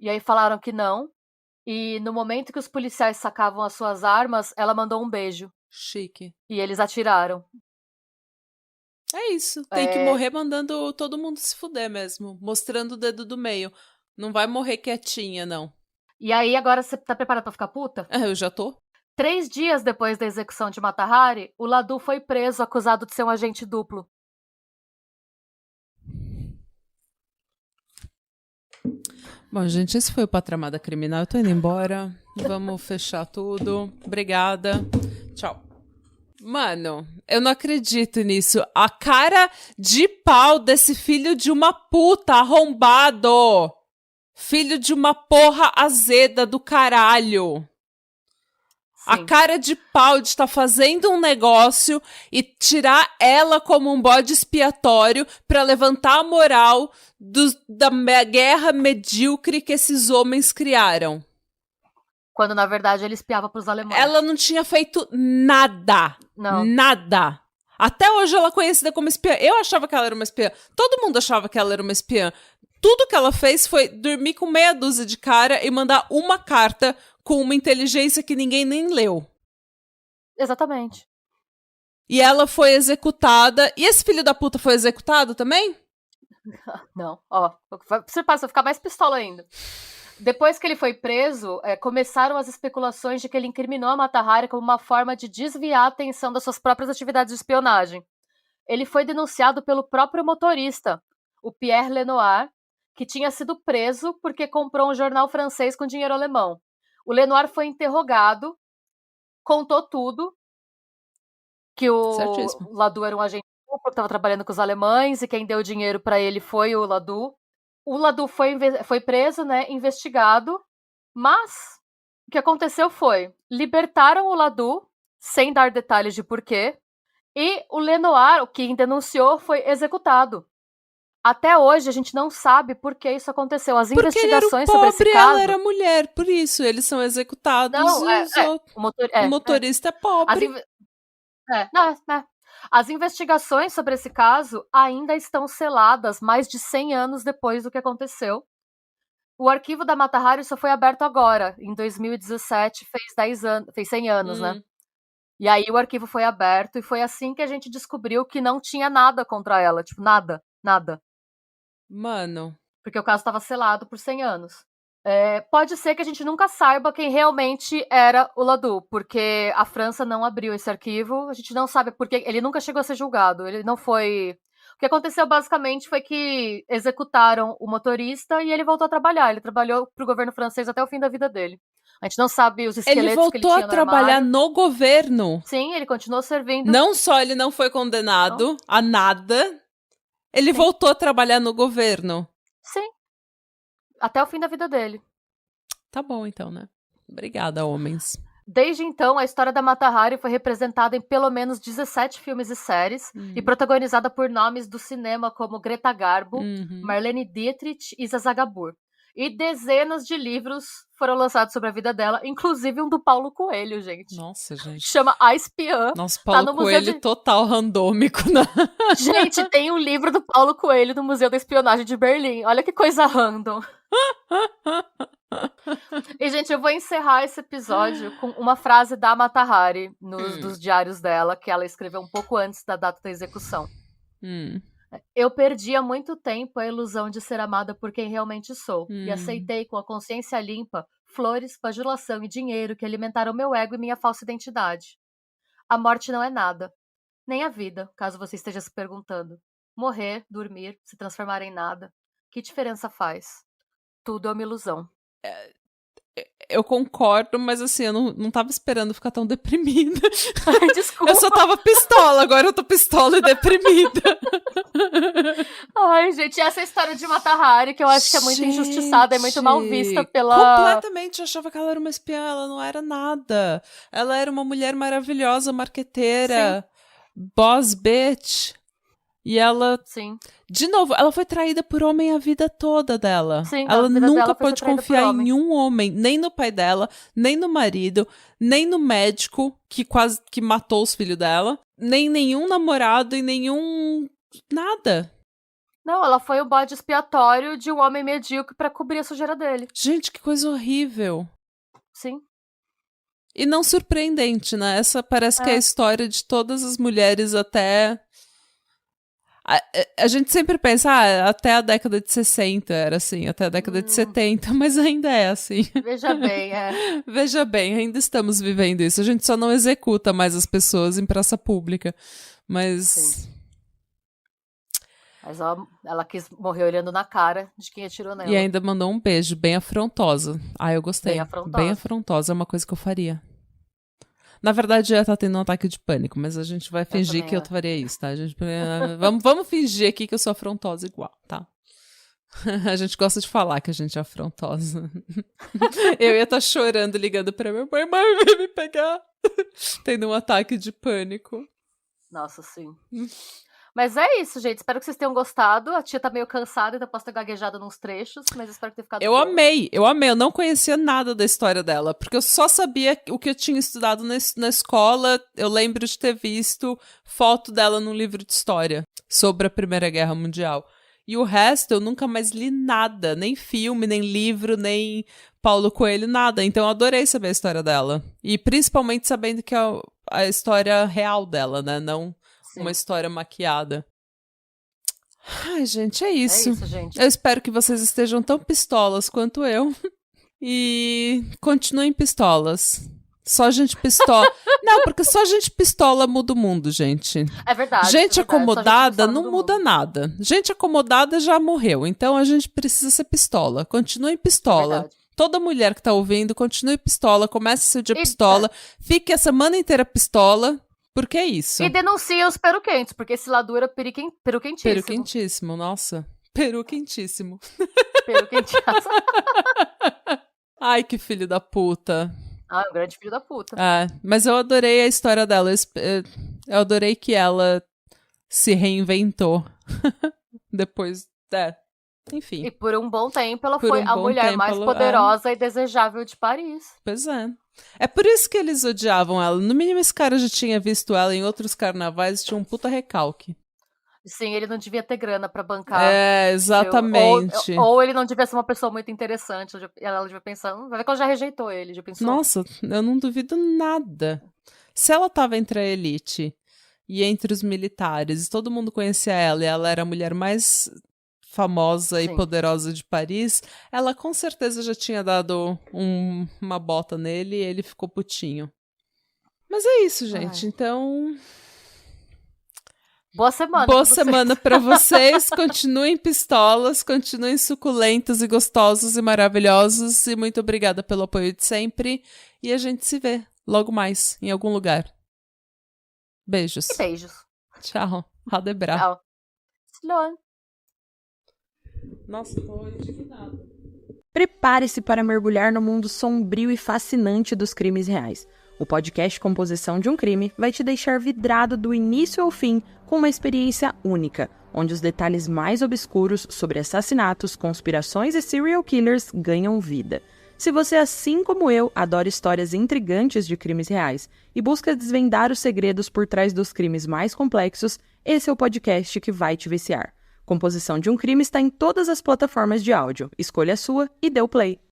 E aí falaram que não, e no momento que os policiais sacavam as suas armas, ela mandou um beijo. Chique. E eles atiraram. É isso. Tem que morrer mandando todo mundo se fuder mesmo. Mostrando o dedo do meio. Não vai morrer quietinha, não. E aí, agora você tá preparada pra ficar puta? Eu já tô. 3 dias depois da execução de Mata Hari, o Ladu foi preso, acusado de ser um agente duplo. Bom, gente, esse foi o Patramada Criminal. Eu tô indo embora. Vamos fechar tudo. Obrigada. Tchau. Mano, eu não acredito nisso. A cara de pau desse filho de uma puta arrombado. Filho de uma porra azeda do caralho. Sim. A cara de pau de estar fazendo um negócio e tirar ela como um bode expiatório pra levantar a moral da guerra medíocre que esses homens criaram. Quando, na verdade, ele espiava pros alemães. Ela não tinha feito nada. Não. Nada. Até hoje ela é conhecida como espiã. Eu achava que ela era uma espiã. Todo mundo achava que ela era uma espiã. Tudo que ela fez foi dormir com meia dúzia de cara e mandar uma carta com uma inteligência que ninguém nem leu. Exatamente. E ela foi executada. E esse filho da puta foi executado também? Não. Ó, você passa a ficar mais pistola ainda. Depois que ele foi preso, começaram as especulações de que ele incriminou a Mata Hari como uma forma de desviar a atenção das suas próprias atividades de espionagem. Ele foi denunciado pelo próprio motorista, o Pierre Lenoir, que tinha sido preso porque comprou um jornal francês com dinheiro alemão. O Lenoir foi interrogado, contou tudo, que o Ladu era um agente que estava trabalhando com os alemães e quem deu dinheiro para ele foi o Ladu. O Ladu foi preso, né, investigado, mas o que aconteceu foi, libertaram o Ladu, sem dar detalhes de porquê, e o Lenoir, quem denunciou, foi executado. Até hoje a gente não sabe por que isso aconteceu. As investigações sobre esse caso... ela era mulher, por isso eles são executados. Não, o motorista é pobre. As investigações sobre esse caso ainda estão seladas mais de 100 anos depois do que aconteceu. O arquivo da Mata Hari só foi aberto agora, em 2017, fez 100 anos, né? E aí o arquivo foi aberto e foi assim que a gente descobriu que não tinha nada contra ela, tipo, nada. Mano. Porque o caso estava selado por 100 anos. Pode ser que a gente nunca saiba quem realmente era o Ladu, porque a França não abriu esse arquivo, a gente não sabe porque ele nunca chegou a ser julgado, ele não foi... O que aconteceu basicamente foi que executaram o motorista e ele voltou a trabalhar, ele trabalhou para o governo francês até o fim da vida dele. A gente não sabe os esqueletos Ele voltou que ele tinha a trabalhar armário. no governo. Sim, ele continuou servindo. Não só ele não foi condenado a nada, ele voltou a trabalhar no governo. Sim. Até o fim da vida dele. Tá bom, então, né? Obrigada, homens. Desde então, a história da Mata Hari foi representada em pelo menos 17 filmes e séries e protagonizada por nomes do cinema como Greta Garbo, Marlene Dietrich e Zsa Gabor. E dezenas de livros foram lançados sobre a vida dela, inclusive um do Paulo Coelho, gente. Nossa, gente. Chama A Espiã. Nossa, Paulo Coelho total randômico, né? Gente, tem um livro do Paulo Coelho no Museu da Espionagem de Berlim. Olha que coisa random. E, gente, eu vou encerrar esse episódio com uma frase da Mata Hari dos diários dela, que ela escreveu um pouco antes da data da execução. Eu perdi há muito tempo a ilusão de ser amada por quem realmente sou, e aceitei com a consciência limpa flores, bajulação e dinheiro que alimentaram meu ego e minha falsa identidade. A morte não é nada, nem a vida, caso você esteja se perguntando. Morrer, dormir, se transformar em nada, que diferença faz? Tudo é uma ilusão. Eu concordo, mas assim, eu não tava esperando ficar tão deprimida. Ai, desculpa. Eu só tava pistola, agora eu tô pistola e deprimida. Ai, gente, essa é a história de Mata Hari, que eu acho que é muito injustiçada, é muito mal vista pela... Completamente, eu achava que ela era uma espiã, ela não era nada. Ela era uma mulher maravilhosa, marqueteira, boss bitch. E ela... Sim. De novo, ela foi traída por homem a vida toda dela. Sim, ela nunca pôde confiar em um homem, nem no pai dela, nem no marido, nem no médico que quase que matou os filhos dela, nem nenhum namorado e nenhum nada. Não, ela foi o bode expiatório de um homem medíocre pra cobrir a sujeira dele. Gente, que coisa horrível. Sim. E não surpreendente, né? Essa parece que é a história de todas as mulheres até... A gente sempre pensa, até a década de 60 era assim, até a década de 70, mas ainda é assim. Veja bem, Veja bem, ainda estamos vivendo isso. A gente só não executa mais as pessoas em praça pública. Mas... Sim. Mas ela quis morrer olhando na cara de quem atirou nela. E ainda mandou um beijo, bem afrontosa. Eu gostei. Bem afrontosa, é uma coisa que eu faria. Na verdade, ela tá tendo um ataque de pânico, mas a gente vai fingir que eu faria isso, tá? A gente, vamos fingir aqui que eu sou afrontosa igual, tá? A gente gosta de falar que a gente é afrontosa. Eu ia estar chorando, ligando pra minha mãe, mãe, vem me pegar. Tendo um ataque de pânico. Nossa, sim. Mas é isso, gente. Espero que vocês tenham gostado. A tia tá meio cansada, então posso ter gaguejado nos trechos, mas espero ter ficado Eu amei. Eu não conhecia nada da história dela, porque eu só sabia o que eu tinha estudado na escola. Eu lembro de ter visto foto dela num livro de história sobre a Primeira Guerra Mundial. E o resto eu nunca mais li nada, nem filme, nem livro, nem Paulo Coelho, nada. Então eu adorei saber a história dela. E principalmente sabendo que é a história real dela, né? Não uma história maquiada. Ai, gente, é isso. É isso, gente. Eu espero que vocês estejam tão pistolas quanto eu. E continuem pistolas. Só gente pistola. Não, porque só gente pistola muda o mundo, gente. É verdade. Gente acomodada gente não muda nada. Gente acomodada já morreu. Então a gente precisa ser pistola. Continuem pistola. Toda mulher que tá ouvindo, continue pistola. Comece seu dia pistola. Fique a semana inteira pistola. Porque é isso. E denuncie os peru-quentes, porque esse lá dura peru-quentíssimo. Peru-quentíssimo, nossa. Peru-quentíssimo. Peru-quentíssimo. Ai, que filho da puta. Um grande filho da puta. Mas eu adorei a história dela. Eu adorei que ela se reinventou. Depois, enfim. E por um bom tempo ela foi a mulher mais poderosa e desejável de Paris. Pois é. É por isso que eles odiavam ela. No mínimo, esse cara já tinha visto ela em outros carnavais e tinha um puta recalque. Sim, ele não devia ter grana pra bancar. Exatamente. Ou ele não devia ser uma pessoa muito interessante. Ela devia pensar, vai ver que ela já rejeitou ele. Já pensou? Nossa, eu não duvido nada. Se ela tava entre a elite e entre os militares, e todo mundo conhecia ela, e ela era a mulher mais famosa e poderosa de Paris, ela com certeza já tinha dado uma bota nele e ele ficou putinho. Mas é isso, gente. Então, Boa semana. Boa semana pra vocês. Continuem pistolas, continuem suculentos e gostosos e maravilhosos. E muito obrigada pelo apoio de sempre. E a gente se vê logo mais, em algum lugar. Beijos. E beijos. Tchau. Ha det bra. Tchau. Slå. Nossa, tô indignada. Prepare-se para mergulhar no mundo sombrio e fascinante dos crimes reais. O podcast Composição de um Crime vai te deixar vidrado do início ao fim com uma experiência única, onde os detalhes mais obscuros sobre assassinatos, conspirações e serial killers ganham vida. Se você, assim como eu, adora histórias intrigantes de crimes reais e busca desvendar os segredos por trás dos crimes mais complexos, esse é o podcast que vai te viciar. Composição de um Crime está em todas as plataformas de áudio. Escolha a sua e dê o play.